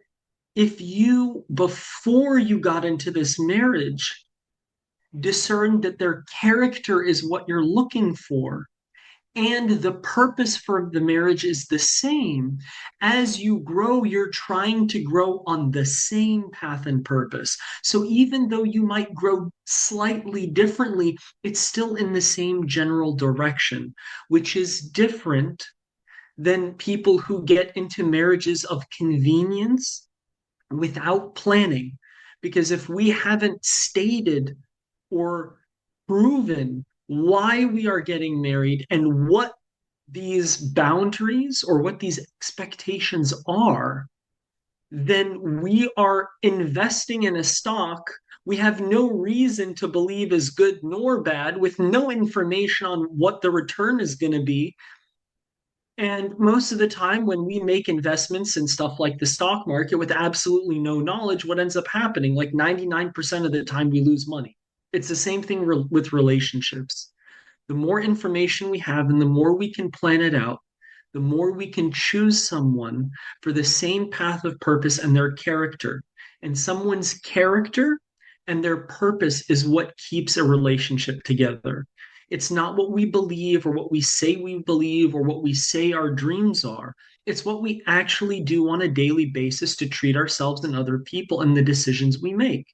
if you, before you got into this marriage, discern that their character is what you're looking for, and the purpose for the marriage is the same. As you grow, you're trying to grow on the same path and purpose. So even though you might grow slightly differently, it's still in the same general direction, which is different than people who get into marriages of convenience without planning. Because if we haven't stated or proven why we are getting married and what these boundaries or what these expectations are, then we are investing in a stock we have no reason to believe is good nor bad, with no information on what the return is going to be. And most of the time, when we make investments in stuff like the stock market with absolutely no knowledge, what ends up happening? Like 99% of the time, we lose money. It's the same thing with relationships. The more information we have and the more we can plan it out, the more we can choose someone for the same path of purpose and their character. And someone's character and their purpose is what keeps a relationship together. It's not what we believe or what we say we believe or what we say our dreams are. It's what we actually do on a daily basis to treat ourselves and other people and the decisions we make.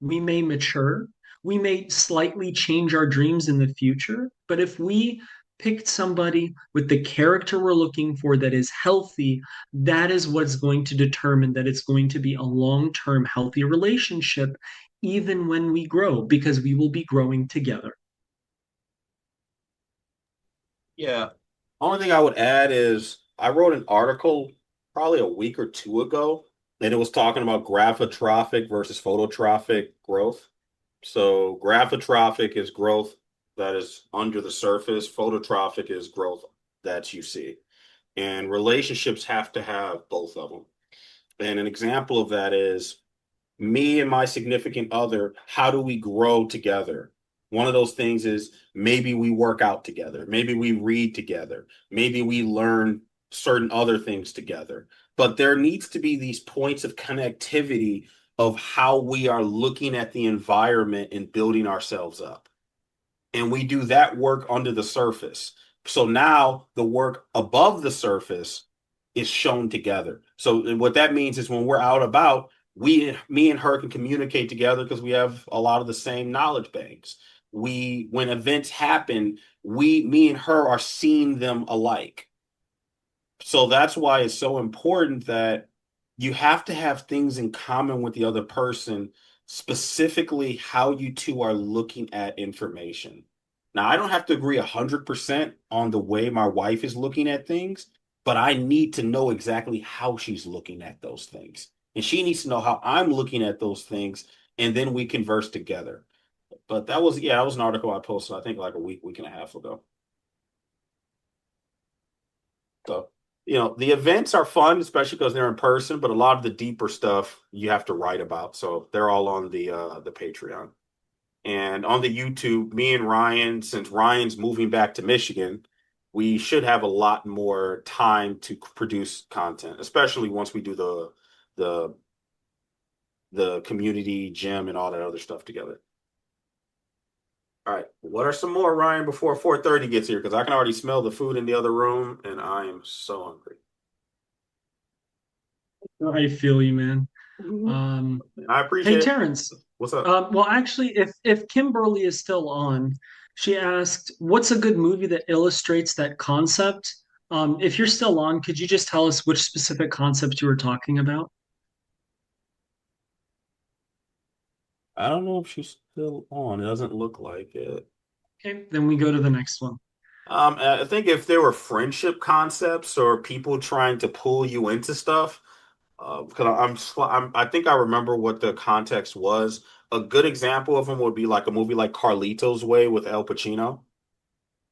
We may mature, we may slightly change our dreams in the future, but if we picked somebody with the character we're looking for that is healthy, that is what's going to determine that it's going to be a long-term healthy relationship, even when we grow, because we will be growing together. Yeah. Only thing I would add is I wrote an article probably a week or two ago, and it was talking about graphotrophic versus phototrophic growth. So graphotrophic is growth that is under the surface. Phototrophic is growth that you see. And relationships have to have both of them. And an example of that is me and my significant other, how do we grow together? One of those things is maybe we work out together, maybe we read together, maybe we learn certain other things together. But there needs to be these points of connectivity of how we are looking at the environment and building ourselves up. And we do that work under the surface. So now the work above the surface is shown together. So what that means is when we're out about, me and her can communicate together because we have a lot of the same knowledge banks. When events happen, me and her are seeing them alike. So that's why it's so important that you have to have things in common with the other person, specifically how you two are looking at information. Now, I don't have to agree 100% on the way my wife is looking at things, but I need to know exactly how she's looking at those things. And she needs to know how I'm looking at those things, and then we converse together. But that was an article I posted, I think like a week and a half ago. So, the events are fun, especially because they're in person, but a lot of the deeper stuff you have to write about. So they're all on the Patreon. And on the YouTube, me and Ryan, since Ryan's moving back to Michigan, we should have a lot more time to produce content, especially once we do the the community gym and all that other stuff together. All right, what are some more, Ryan, before 4:30 gets here? Because I can already smell the food in the other room, and I am so hungry. I feel you, man. I Hey, appreciate it. Terrance. What's up? Well, actually, if Kimberly is still on, she asked, "What's a good movie that illustrates that concept?" If you're still on, could you just tell us which specific concept you were talking about? I don't know if she's still on. It doesn't look like it. Okay, then we go to the next one. I think if there were friendship concepts or people trying to pull you into stuff, because I think I remember what the context was. A good example of them would be like a movie like Carlito's Way with Al Pacino.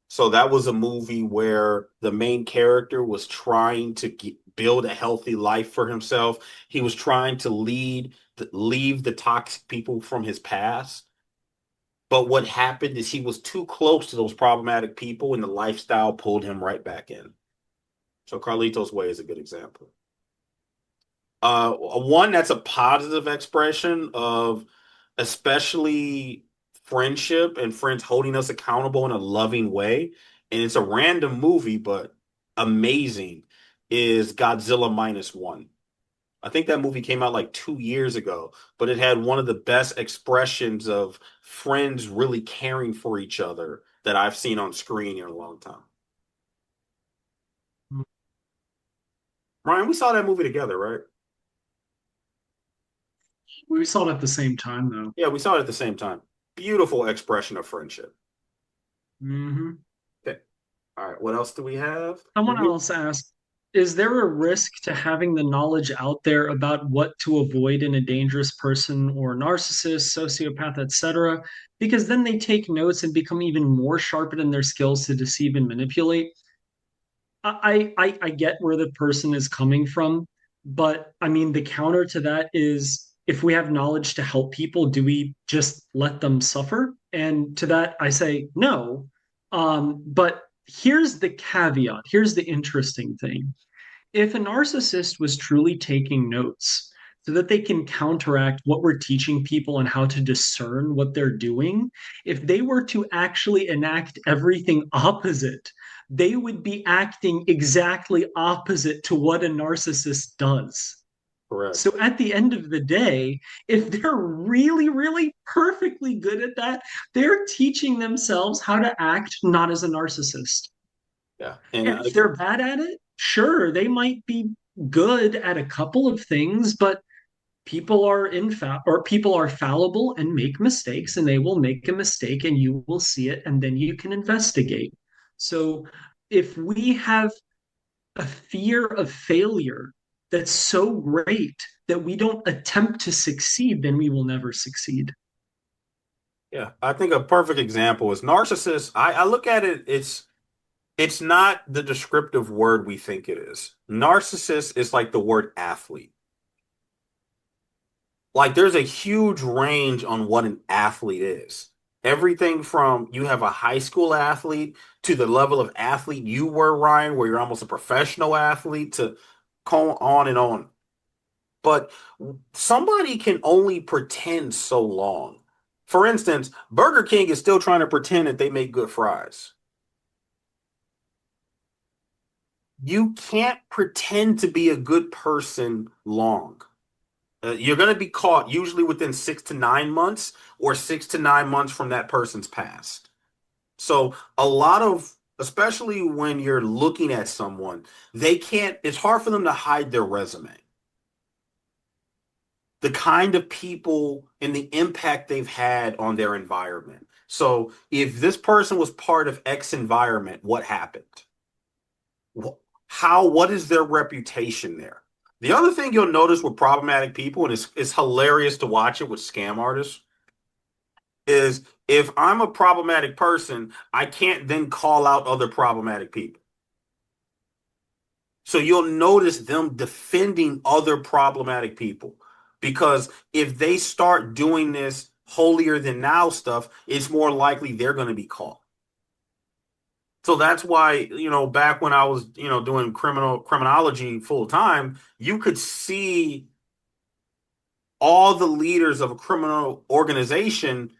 So that was a movie where the main character was trying to build a healthy life for himself. He was trying to leave the toxic people from his past. But what happened is he was too close to those problematic people, and the lifestyle pulled him right back in. So Carlito's Way is a good example. One that's a positive expression of especially friendship and friends holding us accountable in a loving way. And it's a random movie, but amazing, is Godzilla Minus One. I think that movie came out like 2 years ago, but it had one of the best expressions of friends really caring for each other that I've seen on screen in a long time. Ryan, we saw that movie together, right? We saw it at the same time, though. Yeah, we saw it at the same time. Beautiful expression of friendship. Hmm. Okay. All right. What else do we have? Someone else asked, is there a risk to having the knowledge out there about what to avoid in a dangerous person or narcissist, sociopath, etc.? Because then they take notes and become even more sharpened in their skills to deceive and manipulate. I get where the person is coming from, but I mean, the counter to that is if we have knowledge to help people, do we just let them suffer? And to that, I say no. But here's the caveat. Here's the interesting thing. If a narcissist was truly taking notes so that they can counteract what we're teaching people and how to discern what they're doing, if they were to actually enact everything opposite, they would be acting exactly opposite to what a narcissist does. Correct. So at the end of the day, if they're really, really perfectly good at that, they're teaching themselves how to act not as a narcissist. Yeah. And And if they're bad at it, sure, they might be good at a couple of things, but people are fallible and make mistakes, and they will make a mistake and you will see it and then you can investigate. So if we have a fear of failure that's so great that we don't attempt to succeed, then we will never succeed. yeah, I think a perfect example is narcissist. I look at it, it's not the descriptive word we think it is. Narcissist is like the word athlete. Like there's a huge range on what an athlete is. Everything from you have a high school athlete to the level of athlete you were, Ryan, where you're almost a professional athlete to go on and on. But somebody can only pretend so long. For instance, Burger King is still trying to pretend that they make good fries. You can't pretend to be a good person long. You're going to be caught usually within 6 to 9 months or 6 to 9 months from that person's past. So, a lot of, especially when you're looking at someone, it's hard for them to hide their resume. The kind of people and the impact they've had on their environment. So, if this person was part of X environment, what happened? What is their reputation there? The other thing you'll notice with problematic people, and it's hilarious to watch it with scam artists, is if I'm a problematic person, I can't then call out other problematic people. So you'll notice them defending other problematic people because if they start doing this holier than now stuff, it's more likely they're going to be caught. So that's why, back when I was, doing criminology full time, you could see all the leaders of a criminal organization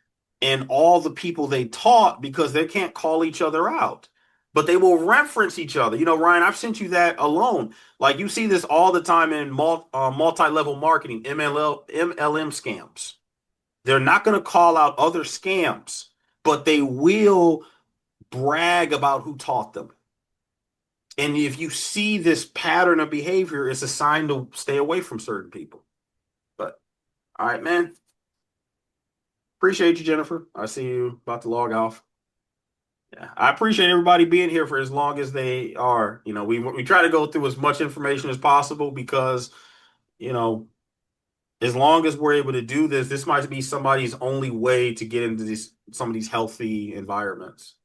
and all the people they taught because they can't call each other out. But they will reference each other. Ryan, I've sent you that alone. Like you see this all the time in multi-level marketing, MLM scams. They're not going to call out other scams, but they will brag about who taught them. And if you see this pattern of behavior, it's a sign to stay away from certain people. But all right, man. Appreciate you, Jennifer. I see you about to log off. Yeah, I appreciate everybody being here for as long as they are. We try to go through as much information as possible because, you know, as long as we're able to do this, this might be somebody's only way to get into some of these healthy environments.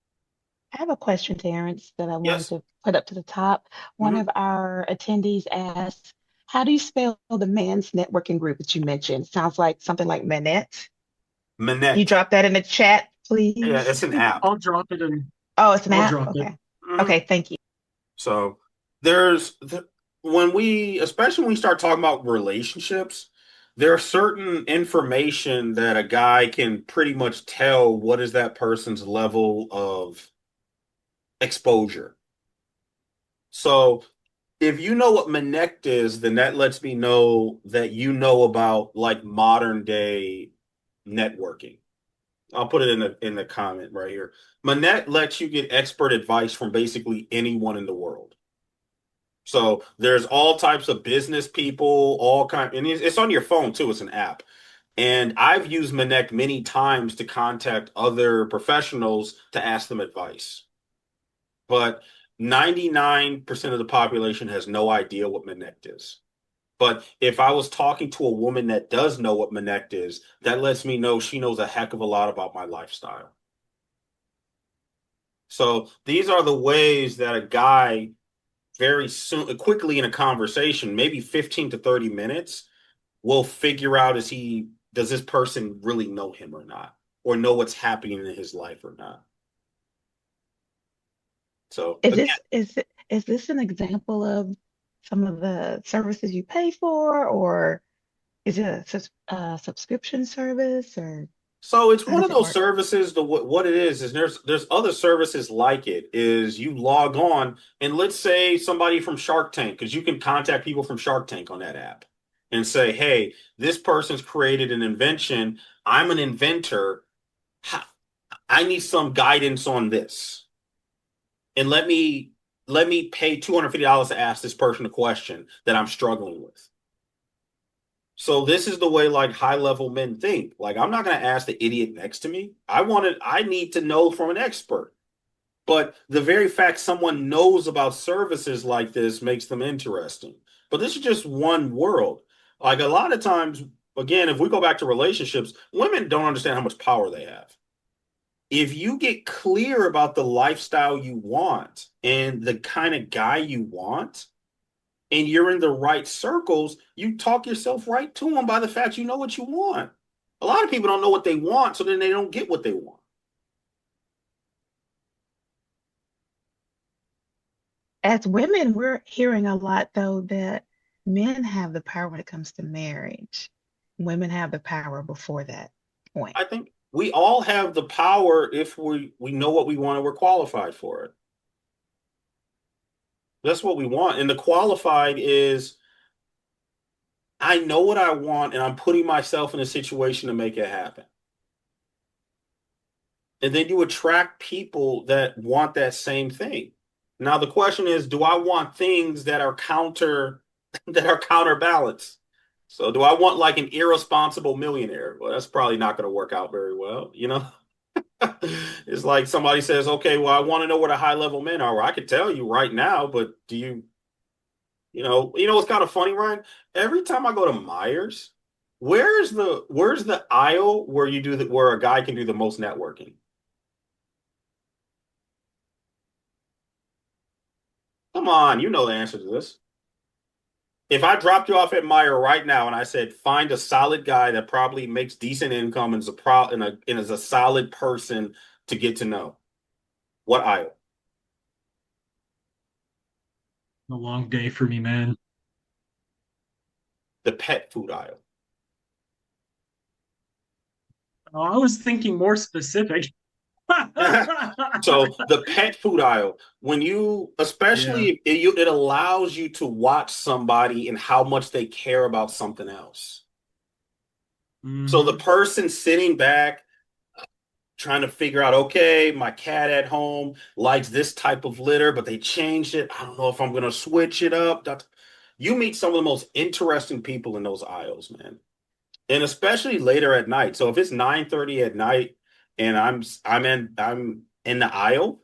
I have a question, Terrance, that I wanted Yes. to put up to the top. One Hmm. of our attendees asked, how do you spell the man's networking group that you mentioned? Sounds like something like Manette. Can you Manette. drop that in the chat, Yeah, please? it's an app. I'll drop it in. Oh, it's an I'll app? drop it. Okay. Hmm. Okay, thank you. So there's when we, especially when we start talking about relationships, there are certain information that a guy can pretty much tell what is that person's level of exposure. So if you know what Manect is, then that lets me know that you know about like modern day networking. I'll put it in the comment right here. Manette lets you get expert advice from basically anyone in the world. So there's all types of business people, all kind, and it's on your phone too. It's an app. And I've used Manect many times to contact other professionals to ask them advice. But 99% of the population has no idea what Manect is. But if I was talking to a woman that does know what Manect is, that lets me know she knows a heck of a lot about my lifestyle. So these are the ways that a guy very soon, quickly in a conversation, maybe 15 to 30 minutes, will figure out does this person really know him or not, or know what's happening in his life or not. So Is again, this an example of some of the services you pay for, or is it a subscription service, or so it's how one of does it those work? services. What it is there's other services like it. Is you log on and let's say somebody from Shark Tank, because you can contact people from Shark Tank on that app and say, hey, this person's created an invention. I'm an inventor. I need some guidance on this, and let me pay $250 to ask this person a question that I'm struggling with. So this is the way like high level men think. Like I'm not going to ask the idiot next to me. I need to know from an expert. But the very fact someone knows about services like this makes them interesting. But this is just one world. Like a lot of times, again, if we go back to relationships, women don't understand how much power they have. If you get clear about the lifestyle you want and the kind of guy you want, and you're in the right circles, you talk yourself right to them by the fact you know what you want. A lot of people don't know what they want, so then they don't get what they want. As women, we're hearing a lot though that men have the power when it comes to marriage. Women have the power before that point. I think we all have the power if we know what we want and we're qualified for it. That's what we want. And the qualified is I know what I want and I'm putting myself in a situation to make it happen. And then you attract people that want that same thing. Now the question is, do I want things that are counterbalanced? So do I want like an irresponsible millionaire? Well, that's probably not going to work out very well, you know? It's like somebody says, okay, well, I want to know where the high level men are. Well, I could tell you right now, but you know what's kind of funny, Ryan? Every time I go to Myers, where's the aisle where where a guy can do the most networking? Come on, you know the answer to this. If I dropped you off at Meyer right now and I said find a solid guy that probably makes decent income and is a solid person to get to know, what aisle? A long day for me, man. The pet food aisle. Oh, I was thinking more specific. So the pet food aisle, when you, Yeah. especially it allows you to watch somebody and how much they care about something else. So the Hmm. person sitting back trying to figure out, okay, my cat at home likes this type of litter, but they changed it. I don't know if I'm going to switch it up. You meet some of the most interesting people in those aisles, man. And especially later at night. So if it's 9:30 at night and I'm in the aisle,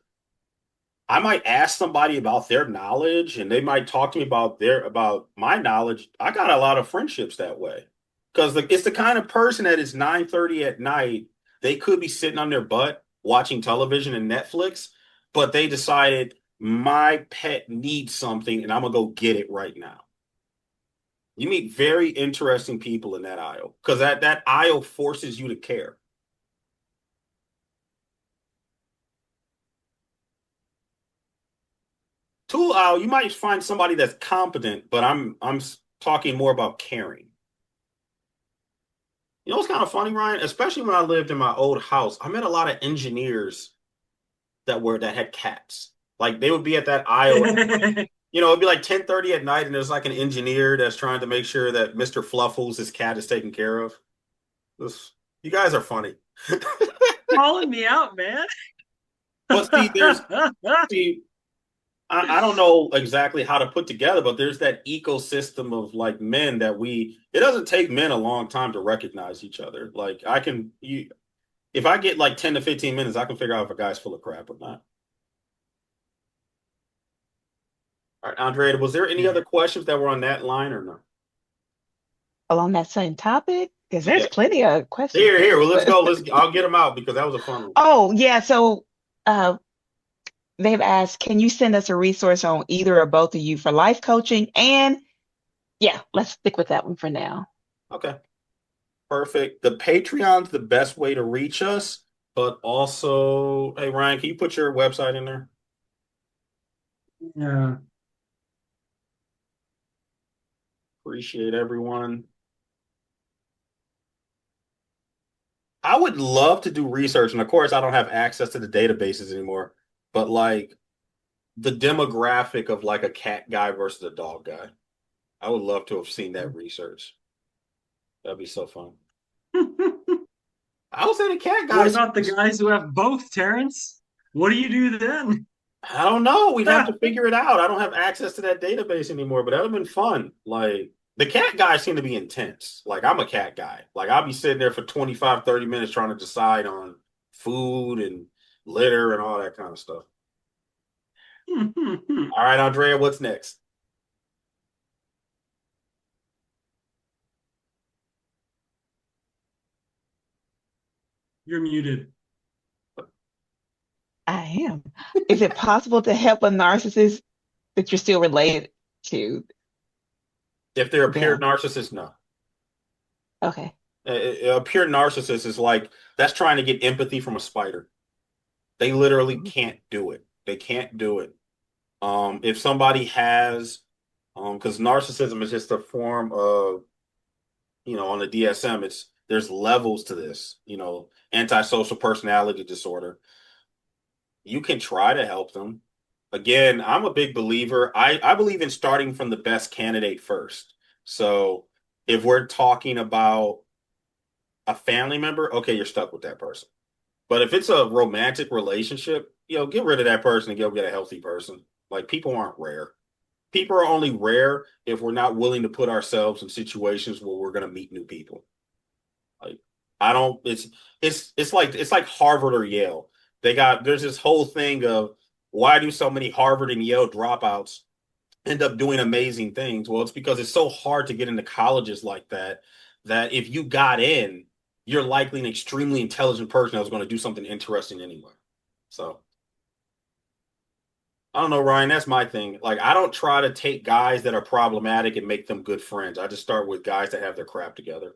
I might ask somebody about their knowledge and they might talk to me about my knowledge. I got a lot of friendships that way. Because it's the kind of person that is 9:30 at night. They could be sitting on their butt watching television and Netflix, but they decided my pet needs something and I'm gonna go get it right now. You meet very interesting people in that aisle because that aisle forces you to care. Tool aisle, you might find somebody that's competent, but I'm talking more about caring. You know what's kind of funny, Ryan? Especially when I lived in my old house, I met a lot of engineers that had cats. Like they would be at that aisle, it'd be like 10:30 at night, and there's like an engineer that's trying to make sure that Mr. Fluffles, his cat, is taken care of. You guys are funny. Calling me out, man. But see, I don't know exactly how to put together, but there's that ecosystem of like men it doesn't take men a long time to recognize each other. Like if I get like 10 to 15 minutes, I can figure out if a guy's full of crap or not. All right, Andrea, was there any Yeah. other questions that were on that line or no? Along that same topic, because there's Yeah. plenty of questions Here. there. Well, let's But go. I'll get them out because that was a fun one. oh yeah, so uh, they've asked, can you send us a resource on either or both of you for life coaching? And yeah, let's stick with that one for now. Okay. Perfect. The Patreon's the best way to reach us, but also, hey Ryan, can you put your website in there? Yeah. Appreciate everyone. I would love to do research, and of course, I don't have access to the databases anymore, but like the demographic of like a cat guy versus a dog guy. I would love to have seen that research. That'd be so fun. I would say the cat What guys. about the guys who have both, Terrance? What do you do then? I don't know. We'd have to figure it out. I don't have access to that database anymore, but that'd have been fun. Like the cat guys seem to be intense. Like I'm a cat guy. Like I'll be sitting there for 25, 30 minutes trying to decide on food and litter and all that kind of stuff. All right, Andrea, what's next? You're muted. I am. Is it possible to help a narcissist that you're still related to If they're a pure them? narcissist, no. Okay. A pure narcissist is like that's trying to get empathy from a spider. They literally can't do it. They can't do it. If somebody has, because narcissism is just a form of, on the DSM, there's levels to this, antisocial personality disorder. You can try to help them. Again, I'm a big believer. I believe in starting from the best candidate first. So if we're talking about a family member, okay, you're stuck with that person. But if it's a romantic relationship, get rid of that person and go get a healthy person. Like people aren't rare. People are only rare if we're not willing to put ourselves in situations where we're going to meet new people. Like I don't. It's like Harvard or Yale. There's this whole thing of why do so many Harvard and Yale dropouts end up doing amazing things? Well, it's because it's so hard to get into colleges like that if you got in, you're likely an extremely intelligent person that's going to do something interesting anyway. So I don't know, Ryan. That's my thing. Like, I don't try to take guys that are problematic and make them good friends. I just start with guys that have their crap together.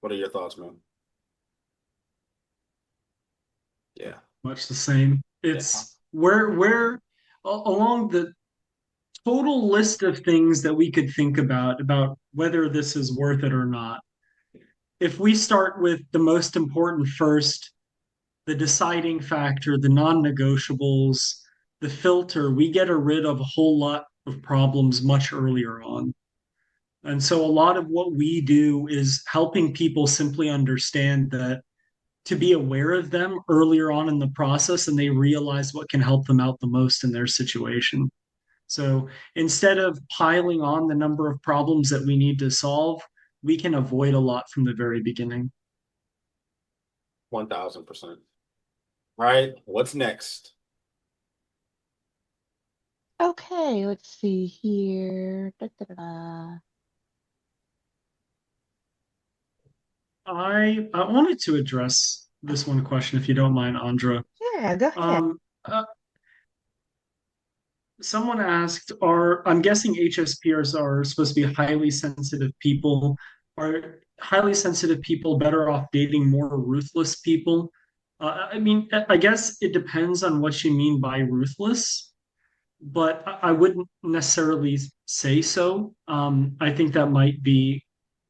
What are your thoughts, man? Yeah. Much the same. Yeah. It's where along the total list of things that we could think about whether this is worth it or not. If we start with the most important first, the deciding factor, the non-negotiables, the filter, we get rid of a whole lot of problems much earlier on. And so a lot of what we do is helping people simply understand that to be aware of them earlier on in the process and they realize what can help them out the most in their situation. So instead of piling on the number of problems that we need to solve, we can avoid a lot from the very beginning. 1000%. right? What's next? Okay, let's see here. Da, da, da, da. I wanted to address this one question, if you don't mind, Andra. Yeah, go ahead. Um, uh, Someone asked, "Are I'm guessing HSPers are supposed to be highly sensitive people? Are highly sensitive people better off dating more ruthless people?" I mean, I guess it depends on what you mean by ruthless, but I wouldn't necessarily say so. I think that might be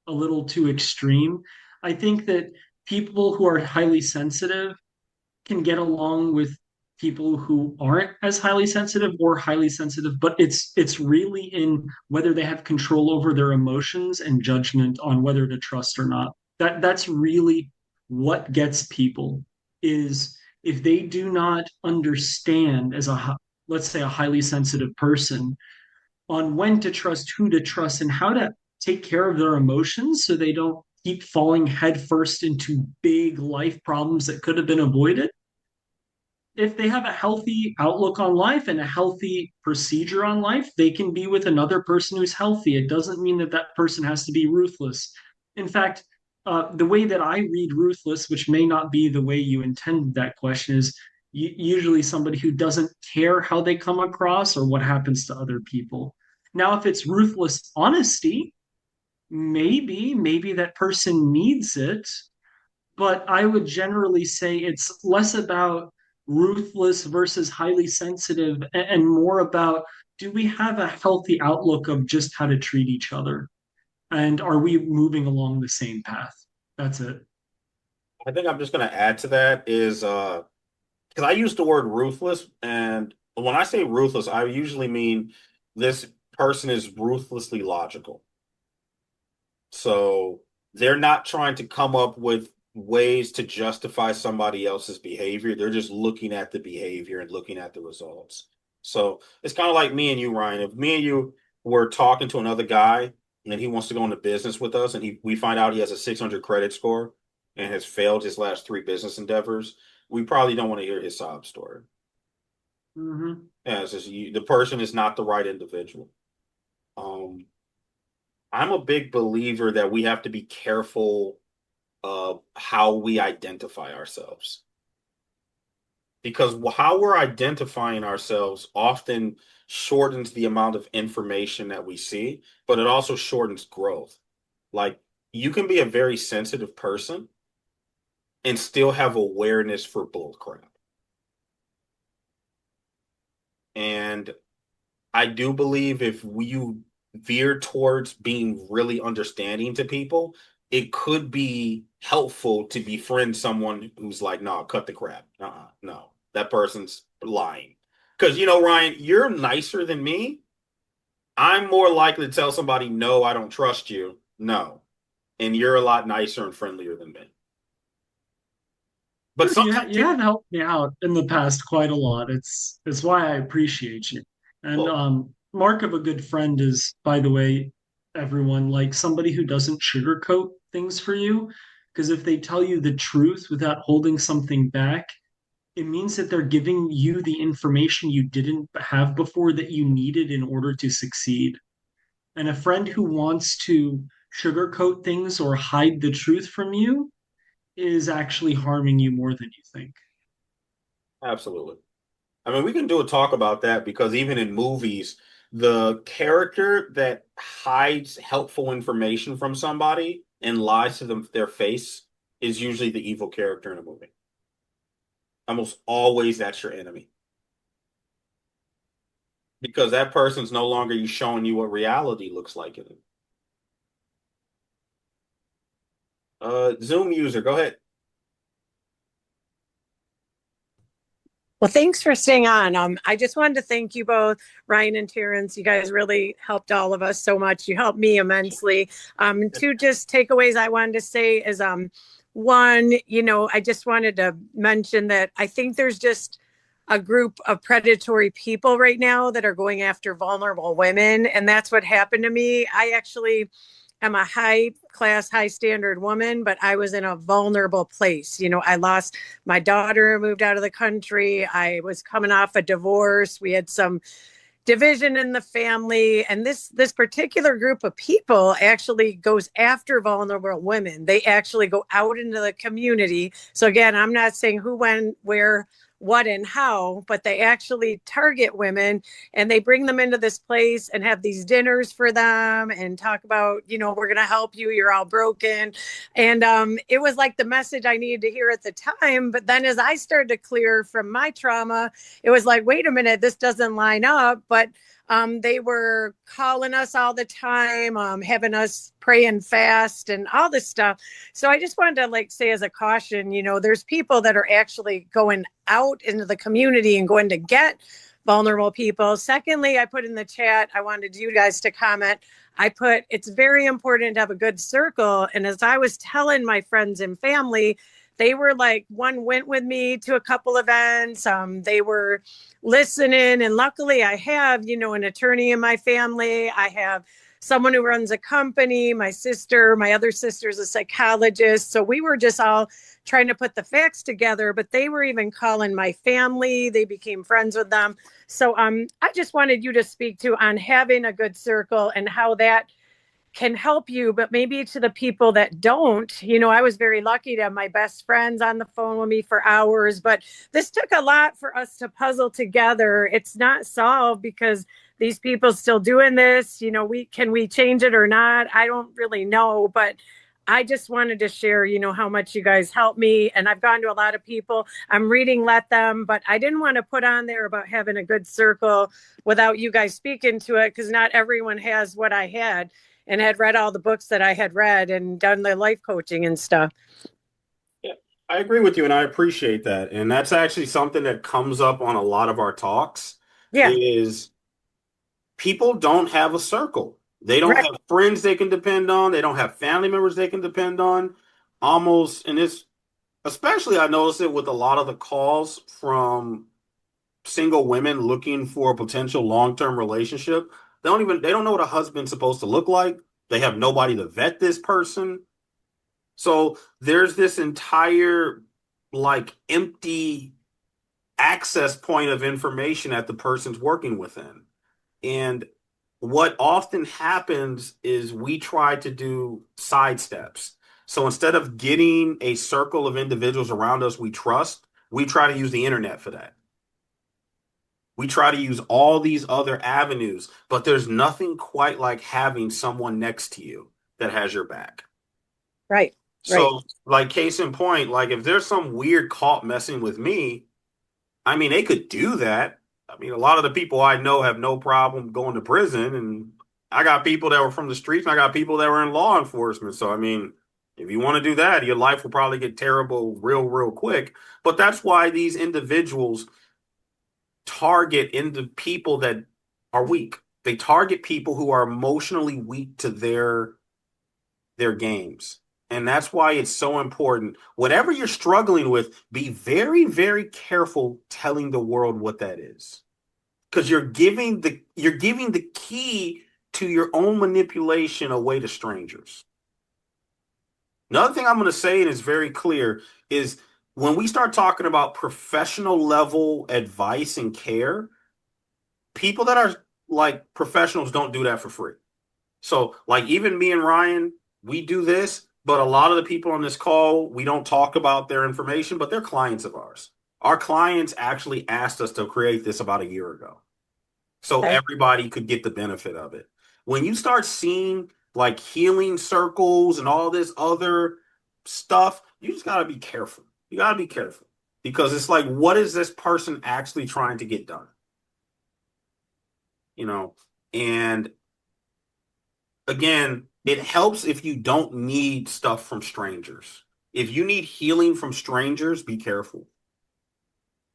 a little too extreme. I think that people who are highly sensitive can get along with people who aren't as highly sensitive or highly sensitive, but it's really in whether they have control over their emotions and judgment on whether to trust or not. That's really what gets people is if they do not understand as a, let's say, a highly sensitive person on when to trust, who to trust, and how to take care of their emotions so they don't keep falling headfirst into big life problems that could have been avoided. If they have a healthy outlook on life and a healthy procedure on life, they can be with another person who's healthy. It doesn't mean that that person has to be ruthless. In fact, the way that I read ruthless, which may not be the way you intended that question, is usually somebody who doesn't care how they come across or what happens to other people. Now, if it's ruthless honesty, maybe that person needs it, but I would generally say it's less about ruthless versus highly sensitive and more about, do we have a healthy outlook of just how to treat each other? And are we moving along the same path? That's it. I think I'm just going to add to that is because I use the word ruthless, and when I say ruthless, I usually mean this person is ruthlessly logical. So they're not trying to come up with ways to justify somebody else's behavior. They're just looking at the behavior and looking at the results. So it's kind of like me and you, Ryan. If me and you were talking to another guy and he wants to go into business with us, and we find out he has a 600 credit score and has failed his last three business endeavors, we probably don't want to hear his sob story. Mm-hmm. Yeah, it's just the person is not the right individual. Um, I'm a big believer that we have to be careful of how we identify ourselves because how we're identifying ourselves often shortens the amount of information that we see, but it also shortens growth. Like you can be a very sensitive person and still have awareness for bullcrap. And I do believe if you veer towards being really understanding to people, it could be helpful to befriend someone who's like, no, cut the crap. No, that person's lying. Because, Ryan, you're nicer than me. I'm more likely to tell somebody, no, I don't trust you. No. And you're a lot nicer and friendlier than me. But sometimes You have helped me out in the past quite a lot. It's why I appreciate you. And well, mark of a good friend is, by the way, everyone, like somebody who doesn't sugarcoat things for you. Because if they tell you the truth without holding something back, it means that they're giving you the information you didn't have before that you needed in order to succeed. And a friend who wants to sugarcoat things or hide the truth from you is actually harming you more than you think. absolutely. I mean, we can do a talk about that because even in movies, the character that hides helpful information from somebody and lies to them their face is usually the evil character in a movie. Almost always that's your enemy because that person's no longer you showing you what reality looks like in it. Zoom user, go ahead. Well, thanks for staying on. I just wanted to thank you both, Ryan and Terrance. You guys really helped all of us so much. You helped me immensely. Two just takeaways I wanted to say is one, I just wanted to mention that I think there's just a group of predatory people right now that are going after vulnerable women. And that's what happened to me. I actually am a high class, high standard woman, but I was in a vulnerable place. I lost my daughter, moved out of the country. I was coming off a divorce. We had some division in the family, and this particular group of people actually goes after vulnerable women. They actually go out into the community. So again, I'm not saying who, when, where, what, and how, but they actually target women, and they bring them into this place and have these dinners for them and talk about, we're going to help you, you're all broken. And it was like the message I needed to hear at the time. But then as I started to clear from my trauma, it was like, wait a minute, this doesn't line up. But they were calling us all the time, having us pray and fast and all this stuff. So I just wanted to say as a caution, there's people that are actually going out into the community and going to get vulnerable people. Secondly, I put in the chat, I wanted you guys to comment. I put, it's very important to have a good circle. And as I was telling my friends and family, they were like, one went with me to a couple events. They were listening. And luckily I have, an attorney in my family. I have someone who runs a company. My other sister's a psychologist. So we were just all trying to put the facts together, but they were even calling my family. They became friends with them. So I just wanted you to speak to on having a good circle and how that can help you, but maybe to the people that don't. I was very lucky to have my best friends on the phone with me for hours, but this took a lot for us to puzzle together. It's not solved because these people still doing this. We change it or not? I don't really know, but I just wanted to share, how much you guys helped me. And I've gone to a lot of people. I'm reading Let Them, but I didn't want to put on there about having a good circle without you guys speaking to it, because not everyone has what I had and had read all the books that I had read and done the life coaching and stuff. Yeah, I agree with you, and I appreciate that. And that's actually something that comes up on a lot of our talks Yeah, is people don't have a circle. They don't right. have friends they can depend on. They don't have family members they can depend on. Almost, and it's especially I notice it with a lot of the calls from single women looking for a potential long-term relationship. They don't know what a husband's supposed to look like. They have nobody to vet this person. So there's this entire empty access point of information that the person's working within. And what often happens is we try to do side steps. So instead of getting a circle of individuals around us we trust, we try to use the internet for that. We try to use all these other avenues, but there's nothing quite like having someone next to you that has your back. Right. Right. So, case in point, if there's some weird cult messing with me, I mean, they could do that. I mean, a lot of the people I know have no problem going to prison, and I got people that were from the streets, and I got people that were in law enforcement. So, I mean, if you want to do that, your life will probably get terrible real, real quick. But that's why these individuals target into people that are weak. They target people who are emotionally weak to their games. And that's why it's so important. Whatever you're struggling with, be very, very careful telling the world what that is. Because you're giving the key to your own manipulation away to strangers. Another thing I'm going to say, and it's very clear, is when we start talking about professional level advice and care, people that are professionals don't do that for free. So, even me and Ryan, we do this, but a lot of the people on this call, we don't talk about their information, but they're clients of ours. Our clients actually asked us to create this about a year ago, so Okay. everybody could get the benefit of it. When you start seeing healing circles and all this other stuff, you just got to be careful. You got to be careful because it's what is this person actually trying to get done? And again, it helps if you don't need stuff from strangers. If you need healing from strangers, be careful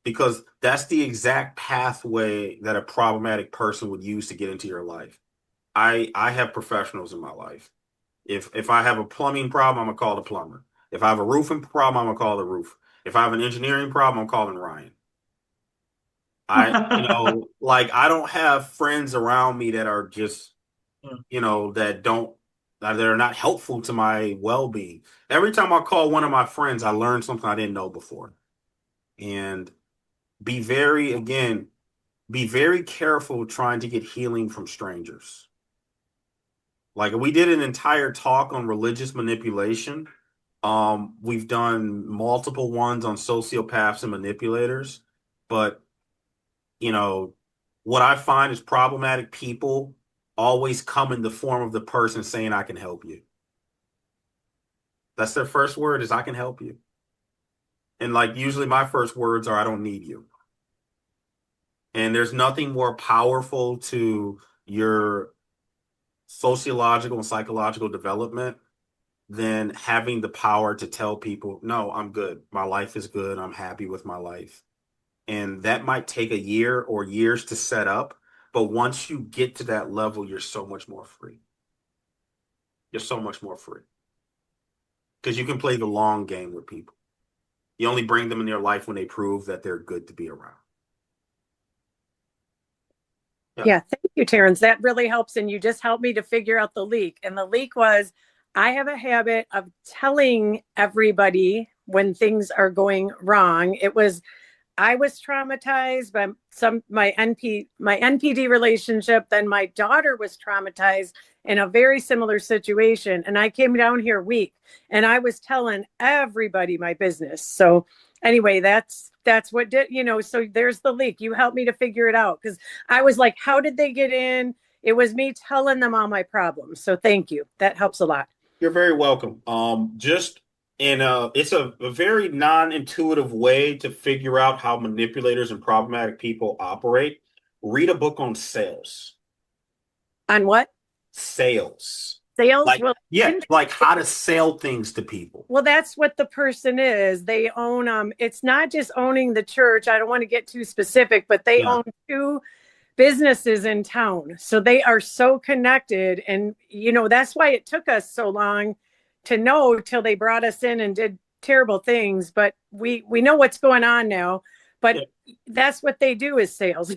because that's the exact pathway that a problematic person would use to get into your life. I have professionals in my life. If I have a plumbing problem, I'm gonna call the plumber. If I have a roofing problem, I'm gonna call the roof. If I have an engineering problem, I'm calling Ryan. I don't have friends around me that are just, that don't that are not helpful to my well-being. Every time I call one of my friends, I learn something I didn't know before. And again, be very careful trying to get healing from strangers. Like we did an entire talk on religious manipulation. We've done multiple ones on sociopaths and manipulators, but you know, what I find is problematic people always come in the form of the person saying, I can help you. That's their first word is I can help you. And like usually my first words are I don't need you. And there's nothing more powerful to your sociological and psychological development than having the power to tell people, no, I'm good. My life is good. I'm happy with my life. And that might take a year or years to set up. But once you get to that level, you're so much more free. You're so much more free because you can play the long game with people. You only bring them in your life when they prove that they're good to be around. Yeah. Yeah, thank you, Terrance. That really helps. And you just helped me to figure out the leak. And the leak was I have a habit of telling everybody when things are going wrong. I was traumatized by my NPD relationship. Then my daughter was traumatized in a very similar situation. And I came down here weak and I was telling everybody my business. So anyway, that's what did, so there's the leak. You helped me to figure it out because I was like, how did they get in? It was me telling them all my problems. So thank you. That helps a lot. You're very welcome. Just in it's a very non-intuitive way to figure out how manipulators and problematic people operate. Read a book on sales. On what? Sales. Sales? Like, Well, yeah, like how to sell things to people. well, that's what the person is. They own it's not just owning the church. I don't want to get too specific, but they Yeah. own two businesses in town. So they are so connected. And that's why it took us so long to know till they brought us in and did terrible things. But we know what's going on now. But Yeah. that's what they do is sales.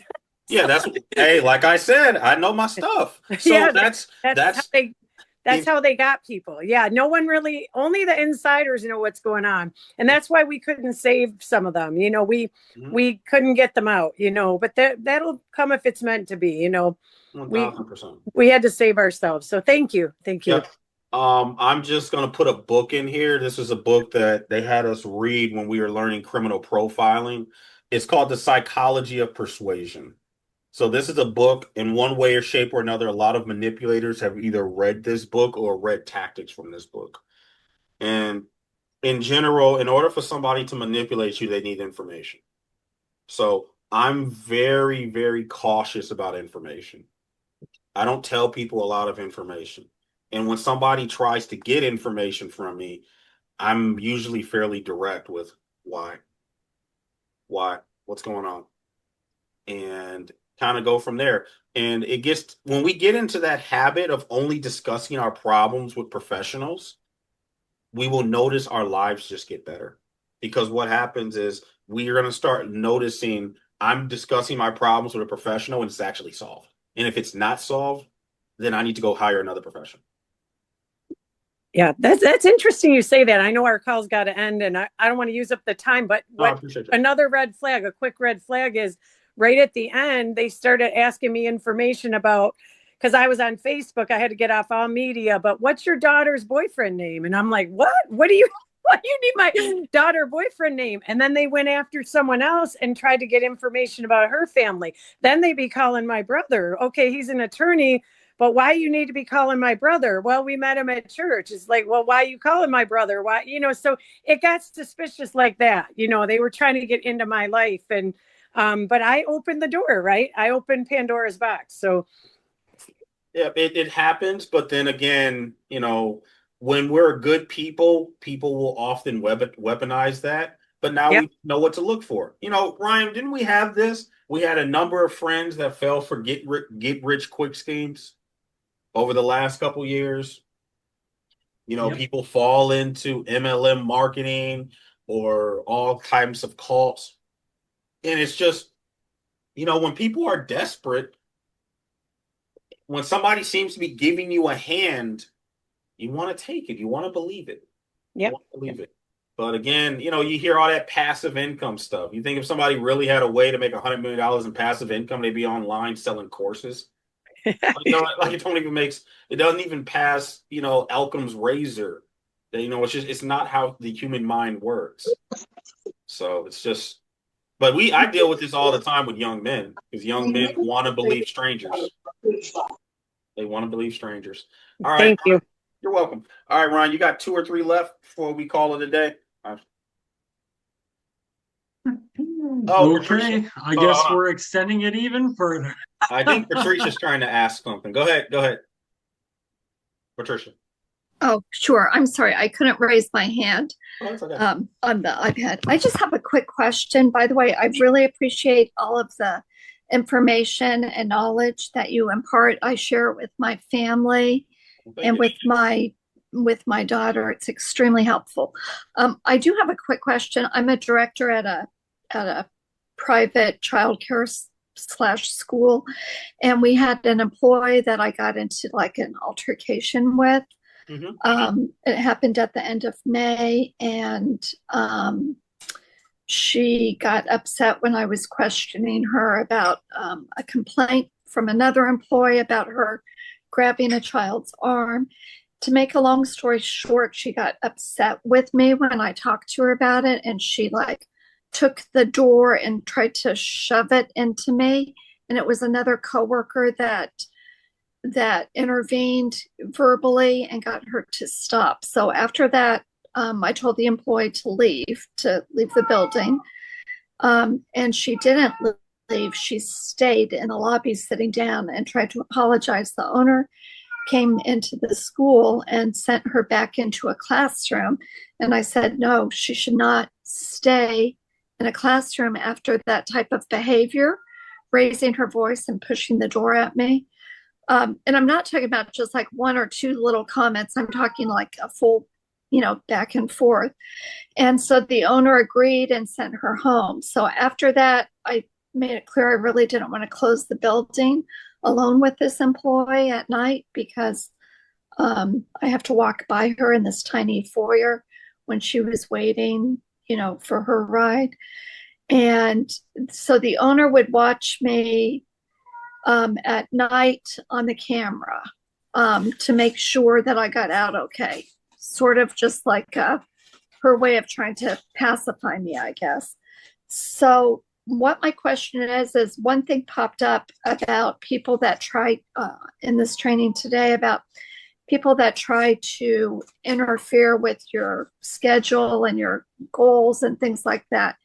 Yeah, that's hey, like I said, I know my stuff. So Yeah, that's how that's that's how they got people. Yeah, no one really, only the insiders know what's going on. And that's why we couldn't save some of them. We couldn't get them out, but that'll come if it's meant to be, 1000%. we had to save ourselves. So thank you. Thank you. Yep. I'm just gonna put a book in here. This is a book that they had us read when we were learning criminal profiling. It's called The Psychology of Persuasion. So this is a book in one way or shape or another. A lot of manipulators have either read this book or read tactics from this book. And in general, in order for somebody to manipulate you, they need information. So I'm very, very cautious about information. I don't tell people a lot of information. And when somebody tries to get information from me, I'm usually fairly direct with why, what's going on, and kind of go from there. And it gets, when we get into that habit of only discussing our problems with professionals, we will notice our lives just get better. Because what happens is we are going to start noticing I'm discussing my problems with a professional and it's actually solved. And if it's not solved, then I need to go hire another professional. Yeah, that's interesting you say that. I know our call's got to end and I don't want to use up the time, but Oh, I what appreciate that. another red flag, a quick red flag is right at the end, they started asking me information about, because I was on Facebook, I had to get off all media, but what's your daughter's boyfriend name? And I'm like, what do you what do you need my daughter boyfriend name? And then they went after someone else and tried to get information about her family. Then they be calling my brother. Okay, he's an attorney, but why you need to be calling my brother? Well, we met him at church. It's like, well, why you calling my brother? Why, so it got suspicious like that. They were trying to get into my life. And but I opened the door, right? I opened Pandora's box. So Yeah, it happens, but then again, when we're good people, people will often weaponize that. But now yep. we know what to look for. Ryan, didn't we have this? We had a number of friends that fell for get rich quick schemes over the last couple years. Yep. People fall into MLM marketing or all types of cults. And it's just, when people are desperate, when somebody seems to be giving you a hand, You want to take it. You want to believe it. You Yep. want to believe it. But again, you hear all that passive income stuff. You think if somebody really had a way to make $100 million in passive income, they'd be online selling courses. Like it doesn't even pass, Elkham's razor. It's not how the human mind works. So it's just, but I deal with this all the time with young men because young men want to believe strangers. They want to believe strangers. All right, Thank you. you're welcome. All right, Ryan, you got 2 or 3 left before we call it a day. Oh, Patricia. Okay, I Hold guess on. we're extending it even further. I think Patricia's trying to ask something. Go ahead. Go ahead, Patricia. Oh, sure. I'm sorry. I couldn't raise my hand Oh, that's okay. on the iPad. I just have a quick question. By the way, I really appreciate all of the information and knowledge that you impart. I share it with my family and with my daughter. It's extremely helpful. I do have a quick question. I'm a director at a private childcare slash school, and we had an employee that I got into like an altercation with. It happened at the end of May, and she got upset when I was questioning her about a complaint from another employee about her grabbing a child's arm. To make a long story short, she got upset with me when I talked to her about it, and she like took the door and tried to shove it into me. And it was another coworker that intervened verbally and got her to stop. So after that, I told the employee to leave the building. And she didn't leave. She stayed in the lobby sitting down and tried to apologize. The owner came into the school and sent her back into a classroom. And I said, no, she should not stay in a classroom after that type of behavior, raising her voice and pushing the door at me. And I'm not talking about just like 1 or 2 little comments. I'm talking like a full, back and forth. And so the owner agreed and sent her home. So after that, I made it clear I really didn't want to close the building alone with this employee at night because I have to walk by her in this tiny foyer when she was waiting, for her ride. And so the owner would watch me at night on the camera to make sure that I got out okay. Sort of just like her way of trying to pacify me, I guess. So what my question is one thing popped up about people that try in this training today about people that try to interfere with your schedule and your goals and things like that.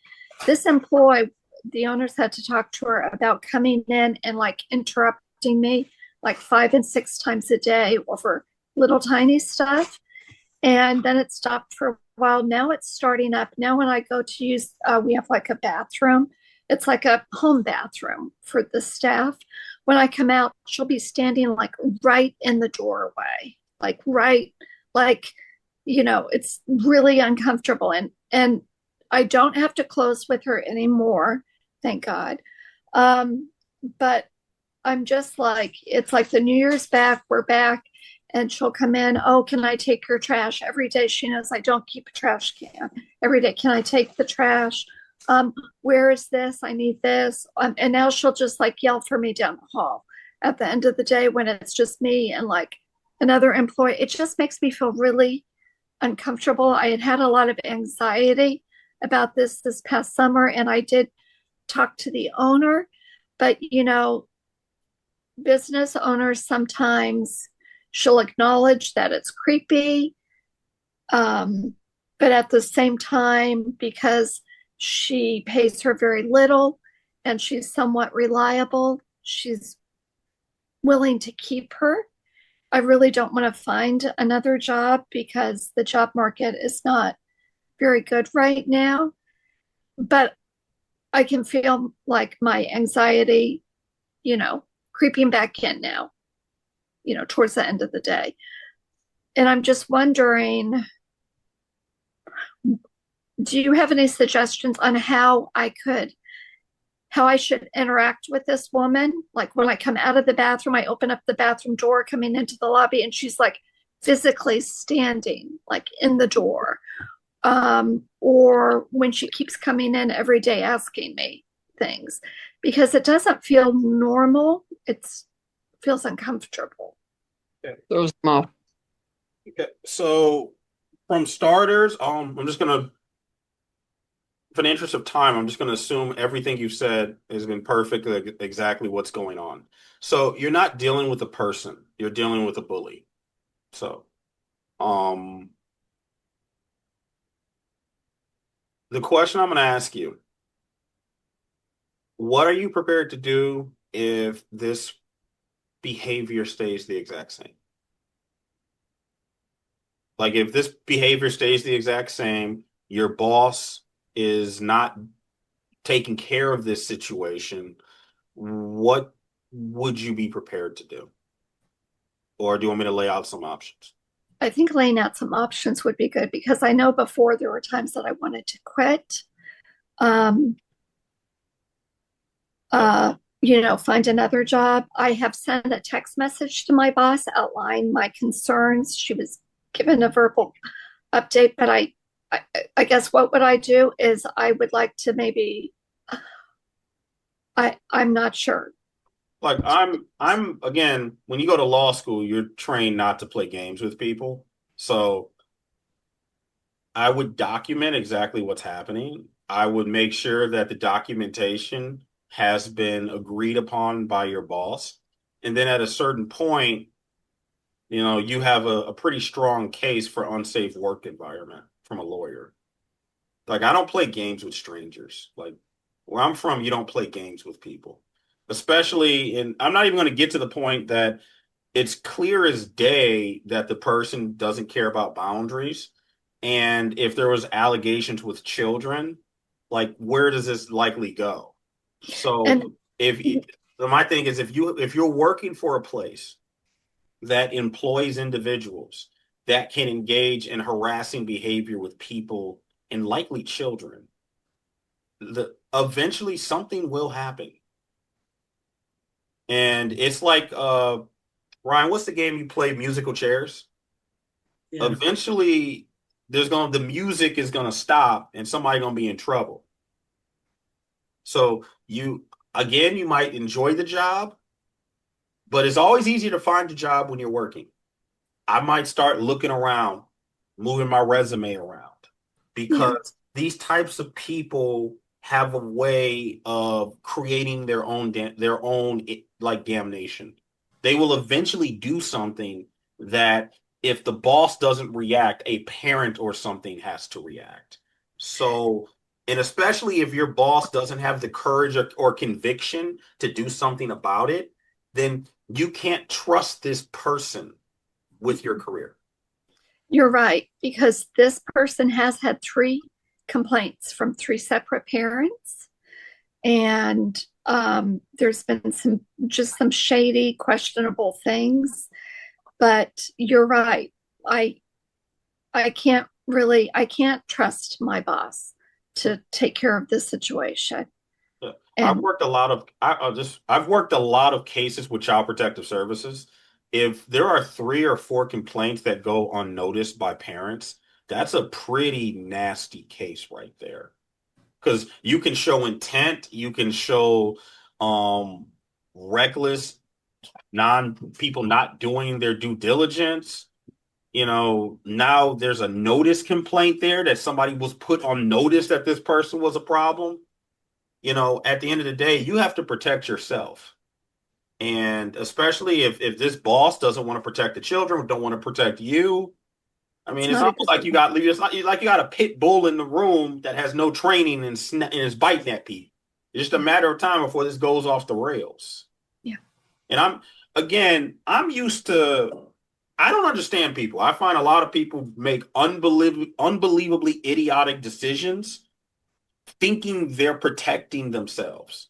This employee, the owners had to talk to her about coming in and like interrupting me like 5 and 6 times a day over little tiny stuff. And then it stopped for a while. Now it's starting up. Now when I go to use, we have like a bathroom. It's like a home bathroom for the staff. When I come out, she'll be standing like right in the doorway, like right, like, it's really uncomfortable. And I don't have to close with her anymore. Thank God. But I'm just like, it's like the New Year's back, we're back, and she'll come in. Oh, can I take your trash? Every day she knows I don't keep a trash can. Every day, can I take the trash? Where is this? I need this. And now she'll just like yell for me down the hall at the end of the day when it's just me and like another employee. It just makes me feel really uncomfortable. I had a lot of anxiety about this past summer, and I did talk to the owner, but business owners sometimes she'll acknowledge that it's creepy, but at the same time, because she pays her very little and she's somewhat reliable, she's willing to keep her. I really don't want to find another job because the job market is not very good right now, but I can feel like my anxiety, creeping back in now, towards the end of the day. And I'm just wondering, do you have any suggestions on how I should interact with this woman? Like when I come out of the bathroom, I open up the bathroom door coming into the lobby and she's like physically standing, like in the door, or when she keeps coming in every day asking me things, because it doesn't feel normal. It feels uncomfortable. Okay. Those small. Okay. So from starters, I'm just gonna, for the interest of time, I'm just gonna assume everything you've said has been perfect, like, exactly what's going on. So you're not dealing with a person, you're dealing with a bully. So, um, the question I'm gonna ask you, what are you prepared to do if this behavior stays the exact same? Like if this behavior stays the exact same, your boss is not taking care of this situation, what would you be prepared to do? Or do you want me to lay out some options? I think laying out some options would be good, because I know before there were times that I wanted to quit. Um, find another job. I have sent a text message to my boss, outlining my concerns. She was given a verbal update, but I guess what would I do is I would like to maybe, I'm not sure. Like I'm again, when you go to law school, you're trained not to play games with people. So I would document exactly what's happening. I would make sure that the documentation has been agreed upon by your boss. And then at a certain point, you have a pretty strong case for unsafe work environment from a lawyer. Like, I don't play games with strangers. Like, where I'm from, you don't play games with people. Especially I'm not even going to get to the point that it's clear as day that the person doesn't care about boundaries. And if there was allegations with children, like, where does this likely go? And So my thing is, if you're working for a place that employs individuals that can engage in harassing behavior with people and likely children, eventually something will happen. And it's like, Ryan, what's the game you play, musical chairs? Yeah. Eventually the music is gonna stop and somebody gonna be in trouble. So you might enjoy the job, but it's always easier to find a job when you're working. I might start looking around, moving my resume around, yeah, because these types of people have a way of creating their own like damnation. They will eventually do something that if the boss doesn't react, a parent or something has to react. So, and especially if your boss doesn't have the courage or conviction to do something about it, then you can't trust this person with your career. you're right, because this person has had 3 complaints from 3 separate parents. And there's been some shady, questionable things. But you're right. I can't trust my boss to take care of this situation. Yeah. And I've worked a lot of cases with Child Protective Services. If there are 3 or 4 complaints that go unnoticed by parents, that's a pretty nasty case right there. Because you can show intent, you can show um reckless non people not doing their due diligence. Now there's a notice complaint there that somebody was put on notice that this person was a problem. At the end of the day, you have to protect yourself. And especially if this boss doesn't want to protect the children, don't want to protect you. I it's mean, it's not a almost good like it's like you got a pit bull in the room that has no training and is biting at people. It's just a matter of time before this goes off the rails. Yeah. And I'm used to, I don't understand people. I find a lot of people make unbelievably idiotic decisions thinking they're protecting themselves.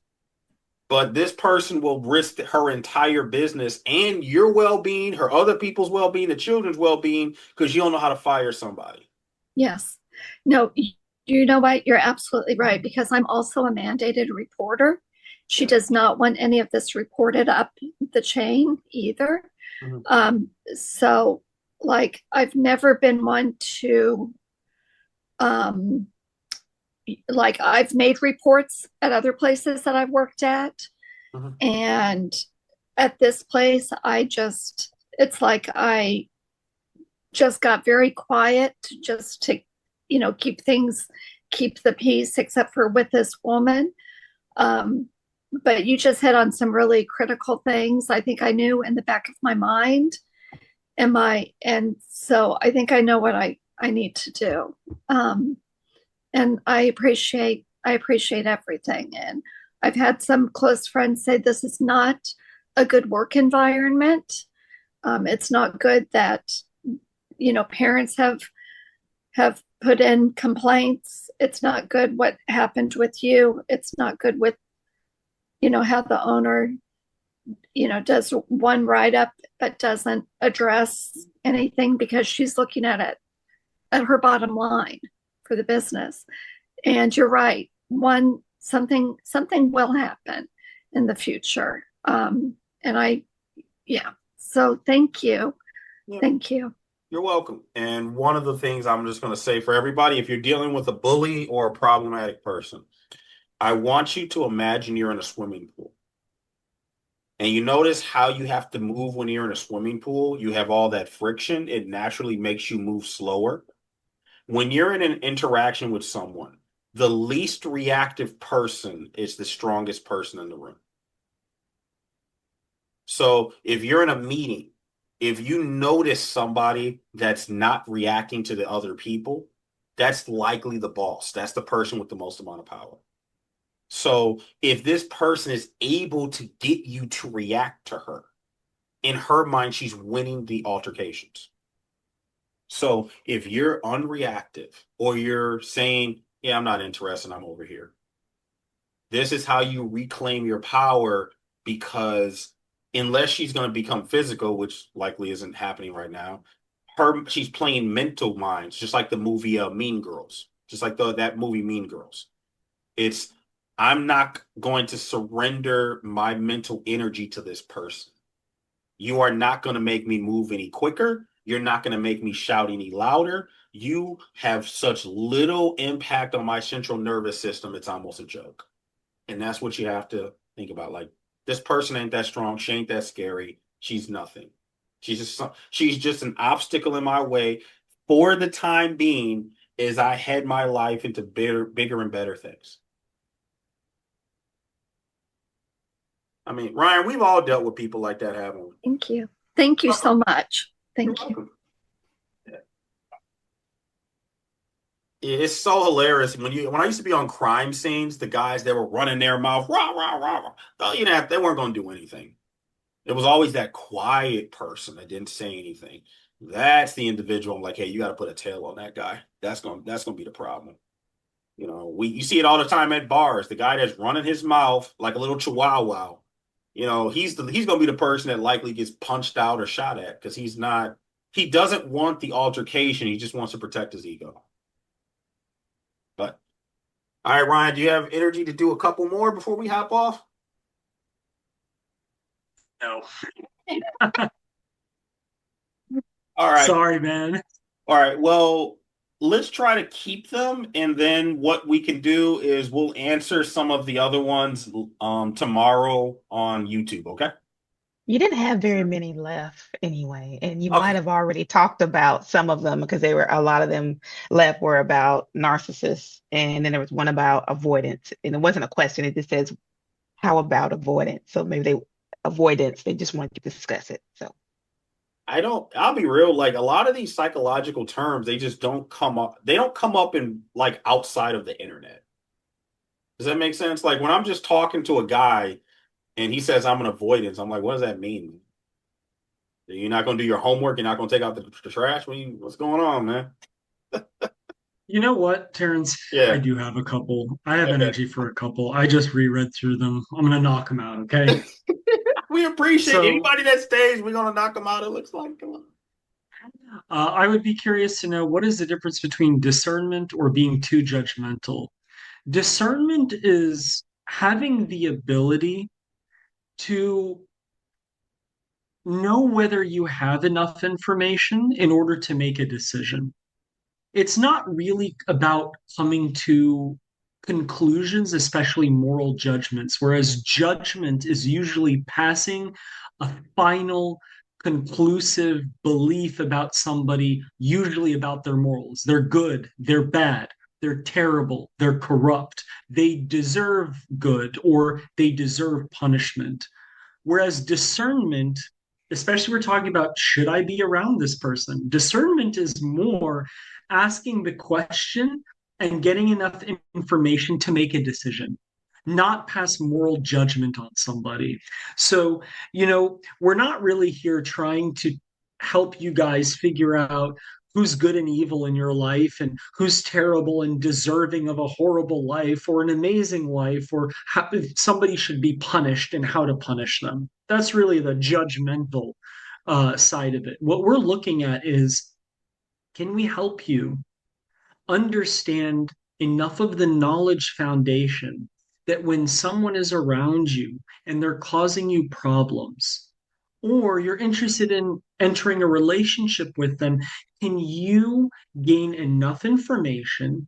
But this person will risk her entire business and your well-being, her other people's well-being, the children's well-being, because you don't know how to fire somebody. Yes. No, you know what? You're absolutely right, because I'm also a mandated reporter. She does not want any of this reported up the chain either. Mhm. So like I've never been one to um like I've made reports at other places that I've worked at, Mhm. and at this place it's like I just got very quiet just to keep the peace, except for with this woman. um but you just hit on some really critical things. I think I knew in the back of my mind, and so I think I know what I need to do. And I appreciate everything. And I've had some close friends say this is not a good work environment. It's not good that parents have put in complaints. It's not good what happened with you. It's not good with how the owner does one write up but doesn't address anything because she's looking at it at her bottom line for the business. And you're right. Something will happen in the future. And yeah. So thank you. Yeah. Thank you. You're welcome. And one of the things I'm just going to say for everybody, if you're dealing with a bully or a problematic person, I want you to imagine you're in a swimming pool. And you notice how you have to move when you're in a swimming pool. You have all that friction. It naturally makes you move slower. When you're in an interaction with someone, the least reactive person is the strongest person in the room. So if you're in a meeting, if you notice somebody that's not reacting to the other people, that's likely the boss. That's the person with the most amount of power. So if this person is able to get you to react to her, in her mind, she's winning the altercations. So if you're unreactive or you're saying, yeah, I'm not interested, I'm over here, this is how you reclaim your power, because unless she's going to become physical, which likely isn't happening right now, she's playing mental minds, just like the movie Mean Girls, just like that movie Mean Girls. It's, I'm not going to surrender my mental energy to this person. You are not going to make me move any quicker. You're not going to make me shout any louder. You have such little impact on my central nervous system, it's almost a joke. And that's what you have to think about. Like, this person ain't that strong. She ain't that scary. She's nothing. She's just an obstacle in my way for the time being as I head my life into bigger and better things. I mean, Ryan, we've all dealt with people like that, haven't we? Thank you. Thank you so much. Thank you. It's so hilarious when I used to be on crime scenes, the guys that were running their mouth, rah, rah, rah, rah, they weren't going to do anything. It was always that quiet person that didn't say anything. That's the individual. I'm like, hey, you got to put a tail on that guy. That's going to be the problem. You see it all the time at bars. The guy that's running his mouth like a little chihuahua. He's going to be the person that likely gets punched out or shot at, because he doesn't want the altercation. He just wants to protect his ego. But all right, Ryan, do you have energy to do a couple more before we hop off? No. All right. Sorry, man. All right. Well, let's try to keep them, and then what we can do is we'll answer some of the other ones tomorrow on YouTube, okay? You didn't have very many left anyway, and you might Okay. have already talked about some of them because a lot of them left were about narcissists, and then there was one about avoidance, and it wasn't a question. It just says, "How about avoidance?" So maybe they just wanted to discuss it. So I'll be real, like a lot of these psychological terms, they just don't come up. They don't come up in like outside of the internet. Does that make sense? Like when I'm just talking to a guy and he says I'm an avoidance, I'm like, what does that mean? You're not going to do your homework. You're not going to take out the trash. What's going on, man? You know what, Terrance? I Yeah. do have a couple. I have Okay. energy for a couple. I just reread through them. I'm gonna knock them out, okay? We appreciate So, anybody that stays. We're going to knock them out, it looks like. Come on. I would be curious to know, what is the difference between discernment or being too judgmental? Discernment is having the ability to know whether you have enough information in order to make a decision. It's not really about coming to conclusions, especially moral judgments, whereas judgment is usually passing a final, conclusive belief about somebody, usually about their morals. They're good, they're bad, they're terrible, they're corrupt, they deserve good, or they deserve punishment. Whereas discernment, especially we're talking about, should I be around this person? Discernment is more asking the question and getting enough information to make a decision, not pass moral judgment on somebody. So, we're not really here trying to help you guys figure out who's good and evil in your life and who's terrible and deserving of a horrible life or an amazing life, or how, if somebody should be punished and how to punish them. That's really the judgmental side of it. What we're looking at is, can we help you understand enough of the knowledge foundation that when someone is around you and they're causing you problems, or you're interested in entering a relationship with them, can you gain enough information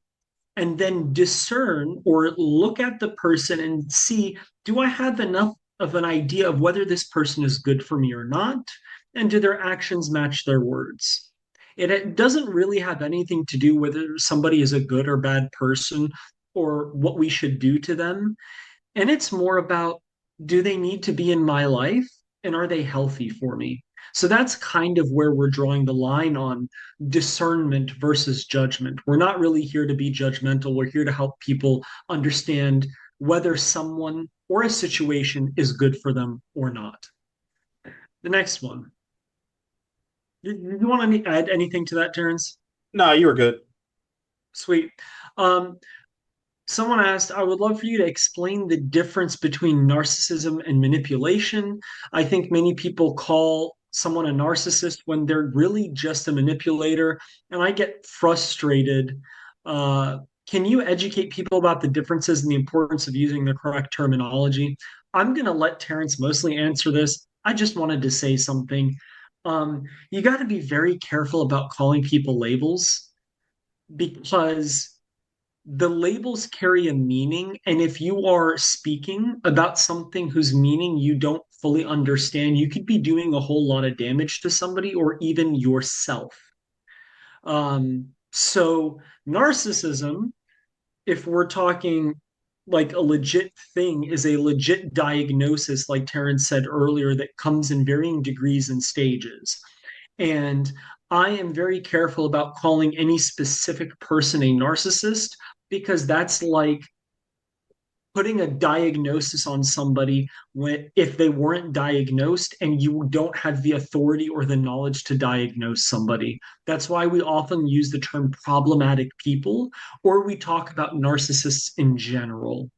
and then discern or look at the person and see, do I have enough of an idea of whether this person is good for me or not? And do their actions match their words? It doesn't really have anything to do whether somebody is a good or bad person or what we should do to them. And it's more about, do they need to be in my life and are they healthy for me? So that's kind of where we're drawing the line on discernment versus judgment. We're not really here to be judgmental. We're here to help people understand whether someone or a situation is good for them or not. The next one. You want to add anything to that, Terrance? No, you were good. Sweet. Um, Someone asked, I would love for you to explain the difference between narcissism and manipulation. I think many people call someone a narcissist when they're really just a manipulator, and I get frustrated. Can you educate people about the differences and the importance of using the correct terminology? I'm going to let Terrance mostly answer this. I just wanted to say something. You got to be very careful about calling people labels because the labels carry a meaning. And if you are speaking about something whose meaning you don't fully understand, you could be doing a whole lot of damage to somebody or even yourself. So, narcissism, if we're talking like a legit thing, is a legit diagnosis, like Terrance said earlier, that comes in varying degrees and stages. And I am very careful about calling any specific person a narcissist because that's like putting a diagnosis on somebody when if they weren't diagnosed and you don't have the authority or the knowledge to diagnose somebody. That's why we often use the term problematic people, or we talk about narcissists in general.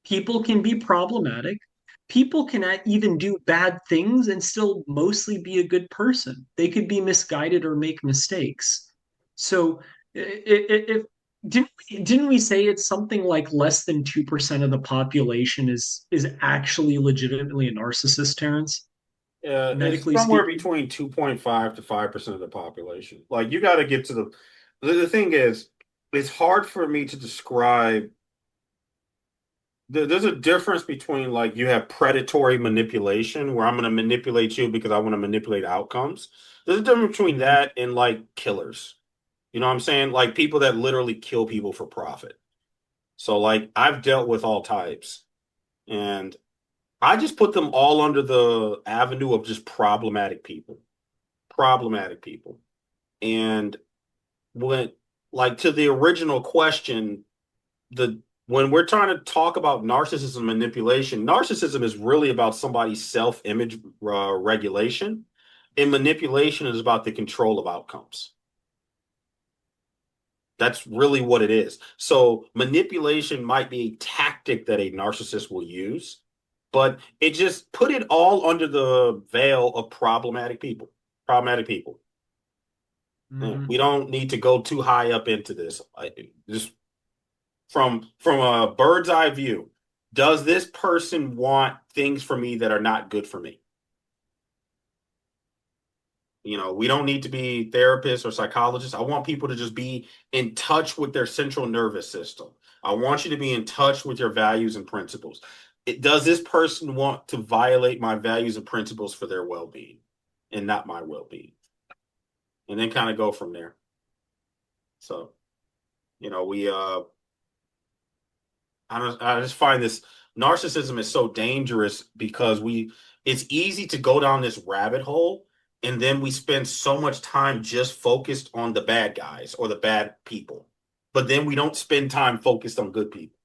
People can be problematic. People can even do bad things and still mostly be a good person. They could be misguided or make mistakes. So, if didn't we say it's something like less than 2% of the population is actually legitimately a narcissist, Terrance? It's Medically somewhere speaking. between 2.5 to 5% of the population. Like you got to get to the thing is, it's hard for me to describe. There's a difference between like you have predatory manipulation where I'm going to manipulate you because I want to manipulate outcomes. There's a difference between Mhm. that and like killers. You know what I'm saying? Like people that literally kill people for profit. So like I've dealt with all types and I just put them all under the avenue of just problematic people. Problematic people. And when like to the original question, the when we're trying to talk about narcissism manipulation, narcissism is really about somebody's self-image regulation, and manipulation is about the control of outcomes. That's really what it is. So manipulation might be a tactic that a narcissist will use, but it just put it all under the veil of problematic people. Problematic people. Yeah, we Mhm. don't need to go too high up into this. Just from a bird's eye view, does this person want things for me that are not good for me? We don't need to be therapists or psychologists. I want people to just be in touch with their central nervous system. I want you to be in touch with your values and principles. Does this person want to violate my values and principles for their well-being and not my well-being? And then kind of go from there. So, we I just find this narcissism is so dangerous because it's easy to go down this rabbit hole, and then we spend so much time just focused on the bad guys or the bad people. But then we don't spend time focused on good people.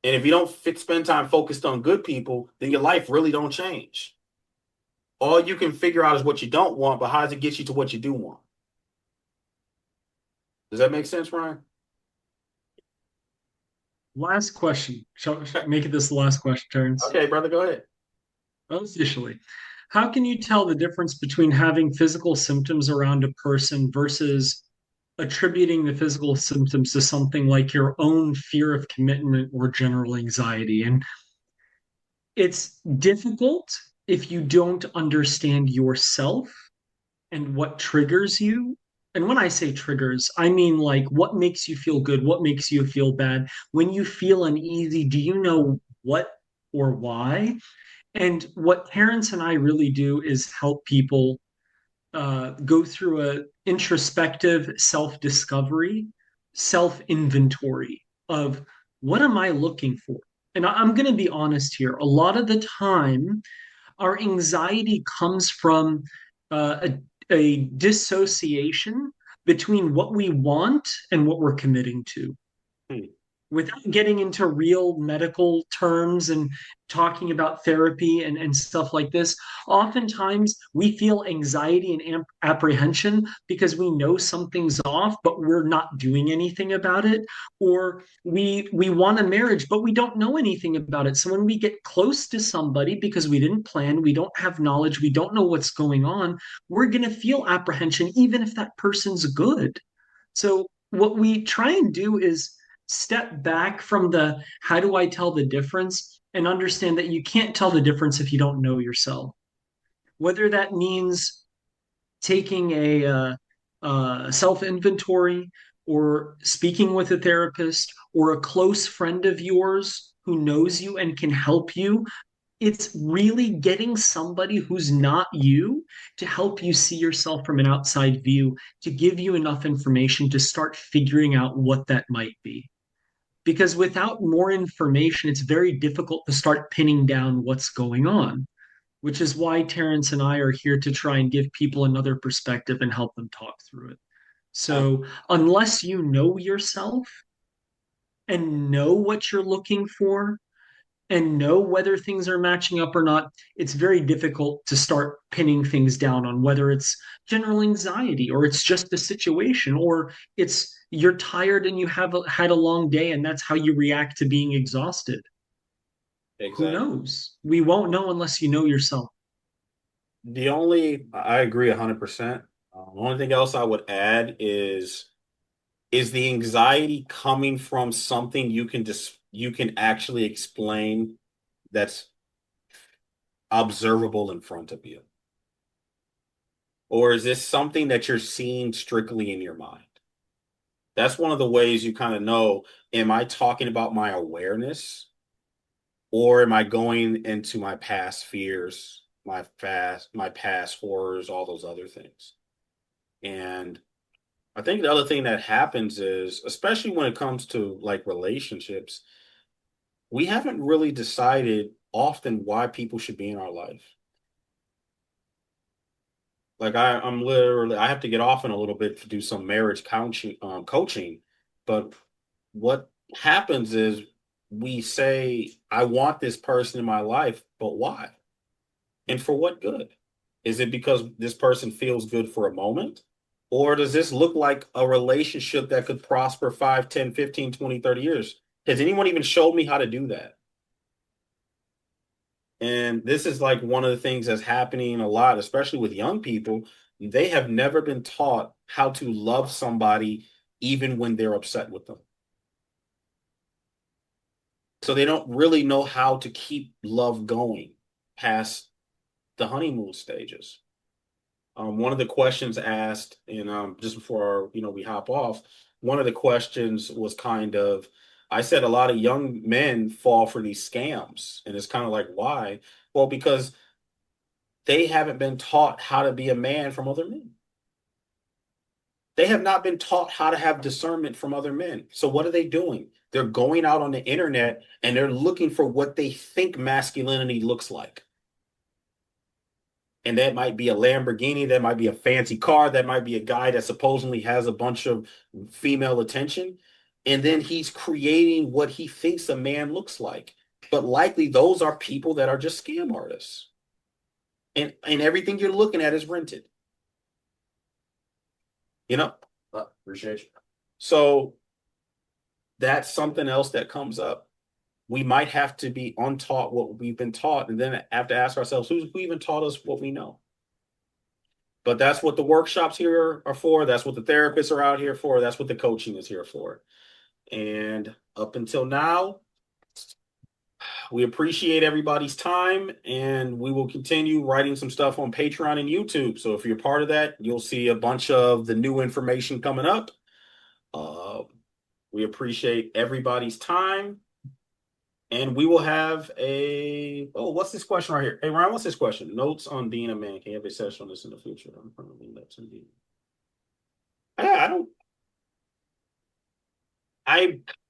And if you don't spend time focused on good people, then your life really don't change. All you can figure out is what you don't want, but how does it get you to what you do want? Does that make sense, Ryan? Last question. Shall I make it this the last question, Terrance? Okay, brother, go ahead. Officially. How can you tell the difference between having physical symptoms around a person versus attributing the physical symptoms to something like your own fear of commitment or general anxiety? And it's difficult if you don't understand yourself and what triggers you. And when I say triggers, I mean like what makes you feel good, what makes you feel bad. When you feel uneasy, do you know what or why? And what Terrance and I really do is help people go through a introspective self-discovery, self-inventory of what am I looking for? And I'm going to be honest here. A lot of the time, our anxiety comes from a dissociation between what we want and what we're committing to. Hmm. Without getting into real medical terms and talking about therapy and stuff like this, oftentimes we feel anxiety and apprehension because we know something's off, but we're not doing anything about it. Or we want a marriage, but we don't know anything about it. So when we get close to somebody because we didn't plan, we don't have knowledge, we don't know what's going on, we're going to feel apprehension, even if that person's good. So what we try and do is step back from the how do I tell the difference and understand that you can't tell the difference if you don't know yourself. Whether that means taking a self inventory or speaking with a therapist or a close friend of yours who knows you and can help you, it's really getting somebody who's not you to help you see yourself from an outside view, to give you enough information to start figuring out what that might be. Because without more information, it's very difficult to start pinning down what's going on, which is why Terrance and I are here to try and give people another perspective and help them talk through it. Um, So, unless you know yourself and know what you're looking for, and know whether things are matching up or not, it's very difficult to start pinning things down on whether it's general anxiety or it's just the situation or it's you're tired and you had a long day and that's how you react to being exhausted. Who exactly. knows? We won't know unless you know yourself. I agree 100%. The only thing else I would add is the anxiety coming from something you can actually explain that's observable in front of you? Or is this something that you're seeing strictly in your mind? That's one of the ways you kind of know, am I talking about my awareness or am I going into my past fears, my past horrors, all those other things? And I think the other thing that happens is, especially when it comes to like relationships, we haven't really decided often why people should be in our life. Like I have to get off in a little bit to do some marriage coaching. But what happens is we say, I want this person in my life, but why? And for what good? Is it because this person feels good for a moment? Or does this look like a relationship that could prosper 5, 10, 15, 20, 30 years? Has anyone even showed me how to do that? And this is like one of the things that's happening a lot, especially with young people. They have never been taught how to love somebody even when they're upset with them. So they don't really know how to keep love going past the honeymoon stages. One of the questions asked, and just before we hop off, one of the questions was kind of, I said a lot of young men fall for these scams, and it's kind of like, why? Well, because they haven't been taught how to be a man from other men. They have not been taught how to have discernment from other men. So what are they doing? They're going out on the internet and they're looking for what they think masculinity looks like. And that might be a Lamborghini, that might be a fancy car, that might be a guy that supposedly has a bunch of female attention. And then he's creating what he thinks a man looks like. But likely those are people that are just scam artists. And everything you're looking at is rented. Appreciate you. So that's something else that comes up. We might have to be untaught what we've been taught, and then have to ask ourselves, who even taught us what we know? But that's what the workshops here are for. That's what the therapists are out here for. That's what the coaching is here for. And up until now, we appreciate everybody's time, and we will continue writing some stuff on Patreon and YouTube. So if you're part of that, you'll see a bunch of the new information coming up. We appreciate everybody's time. And we will have what's this question right here? Hey, Ryan, what's this question? Notes on being a man. Can you have a session on this in the future? I'm probably that's indeed. I don't.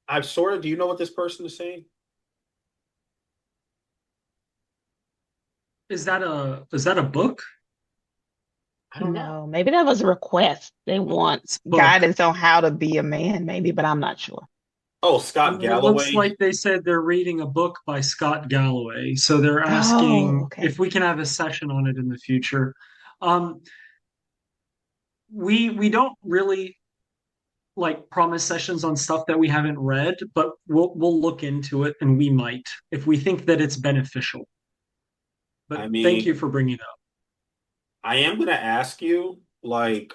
I've sort of. Do you know what this person is saying? Is that a book? I don't know. No, maybe that was a request. They want It's a book. guidance on how to be a man, maybe, but I'm not sure. Oh, Scott Well, it looks Galloway. like they said they're reading a book by Scott Galloway, so they're Oh, asking okay. if we can have a session on it in the future. Um, we don't really like promise sessions on stuff that we haven't read, but we'll look into it and we might if we think that it's beneficial. I But thank mean, you for bringing it up. I am gonna ask you, like,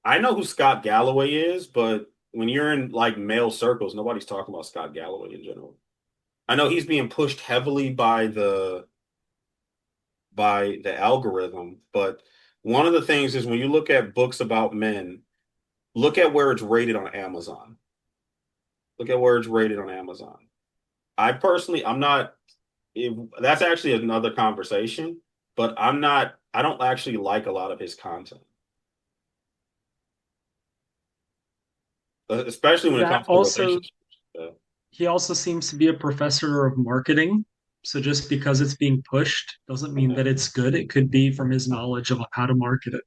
I know who Scott Galloway is, but when you're in like male circles, nobody's talking about Scott Galloway in general. I know he's being pushed heavily by the algorithm, but one of the things is when you look at books about men, look at where it's rated on Amazon. Look at where it's rated on Amazon. I personally, I'm not, if, that's actually another conversation, but I don't actually like a lot of his content, especially when it That comes to also relationships. Uh, he also seems to be a professor of marketing. So just because it's being pushed doesn't mean that it's good. It could be from his knowledge of how to market it.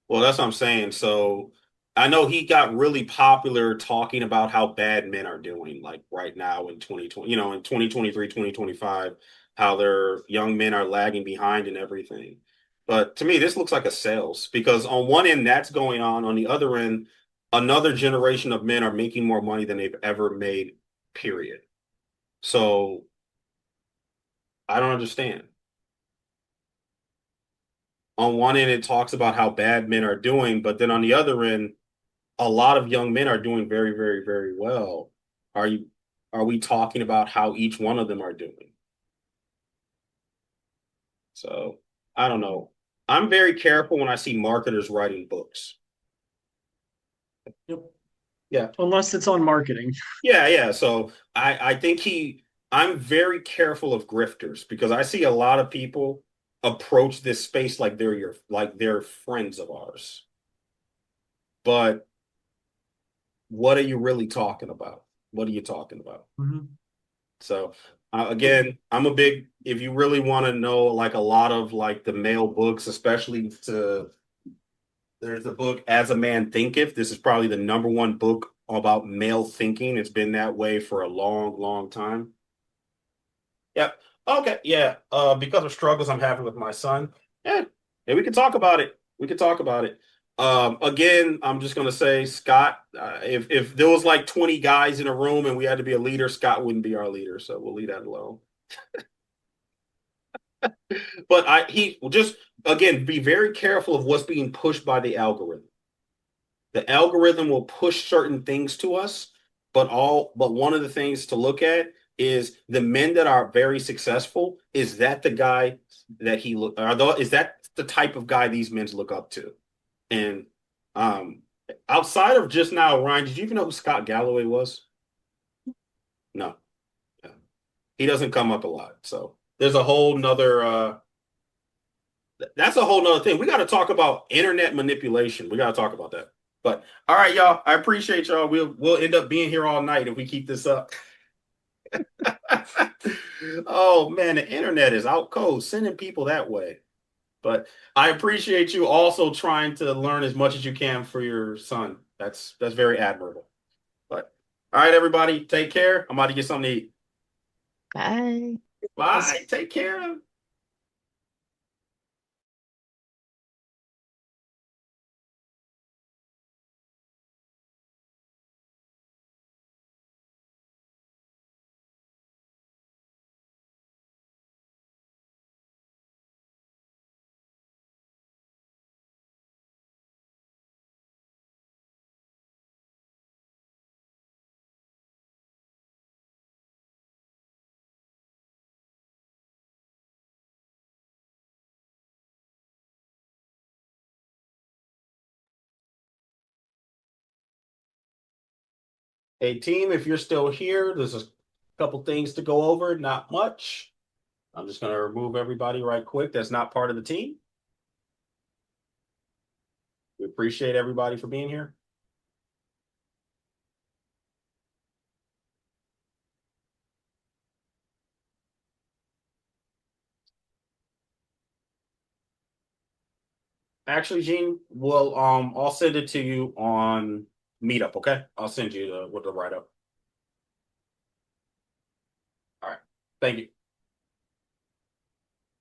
Well, that's what I'm saying. So I know he got really popular talking about how bad men are doing, like right now in 2020, in 2023, 2025, how their young men are lagging behind and everything. But to me, this looks like a sales because on one end, that's going on the other end, another generation of men are making more money than they've ever made, period. So I don't understand. On one end, it talks about how bad men are doing, but then on the other end, a lot of young men are doing very, very, very well. Are you are we talking about how each one of them are doing? So I don't know. I'm very careful when I see marketers writing books. Yep. Yeah. Unless it's on marketing. Yeah, yeah. So I think I'm very careful of grifters because I see a lot of people approach this space like they're friends of ours. But what are you really talking about? What are you talking about? Mhm. So again, if you really want to know like a lot of like the male books, there's a book As a Man Thinketh. This is probably the number one book about male thinking. It's been that way for a long, long time. Yep. Okay. Yeah. Because of struggles I'm having with my son. Yeah. Yeah, we can talk about it. We can talk about it. Again, I'm just gonna say, Scott, if there was like 20 guys in a room and we had to be a leader, Scott wouldn't be our leader. So we'll leave that alone. But he will just again be very careful of what's being pushed by the algorithm. The algorithm will push certain things to us, but one of the things to look at is the men that are very successful. Is that the guy that he look? Is that the type of guy these men look up to. And outside of just now, Ryan, did you even know who Scott Galloway was? No. Yeah. He doesn't come up a lot. So there's a whole nother that's a whole nother thing. We got to talk about internet manipulation. We got to talk about that. But all right, y'all. I appreciate y'all. We'll end up being here all night if we keep this up. Oh man, the internet is out cold, sending people that way. But I appreciate you also trying to learn as much as you can for your son. That's very admirable. But all right, everybody, take care. I'm about to get something to eat. Bye. Bye. Take care. Hey, team, if you're still here, there's a couple things to go over, not much. I'm just going to remove everybody right quick that's not part of the team. We appreciate everybody for being here. Actually, Gene, I'll send it to you on Meetup, okay? I'll send you with the write-up. All right. Thank you.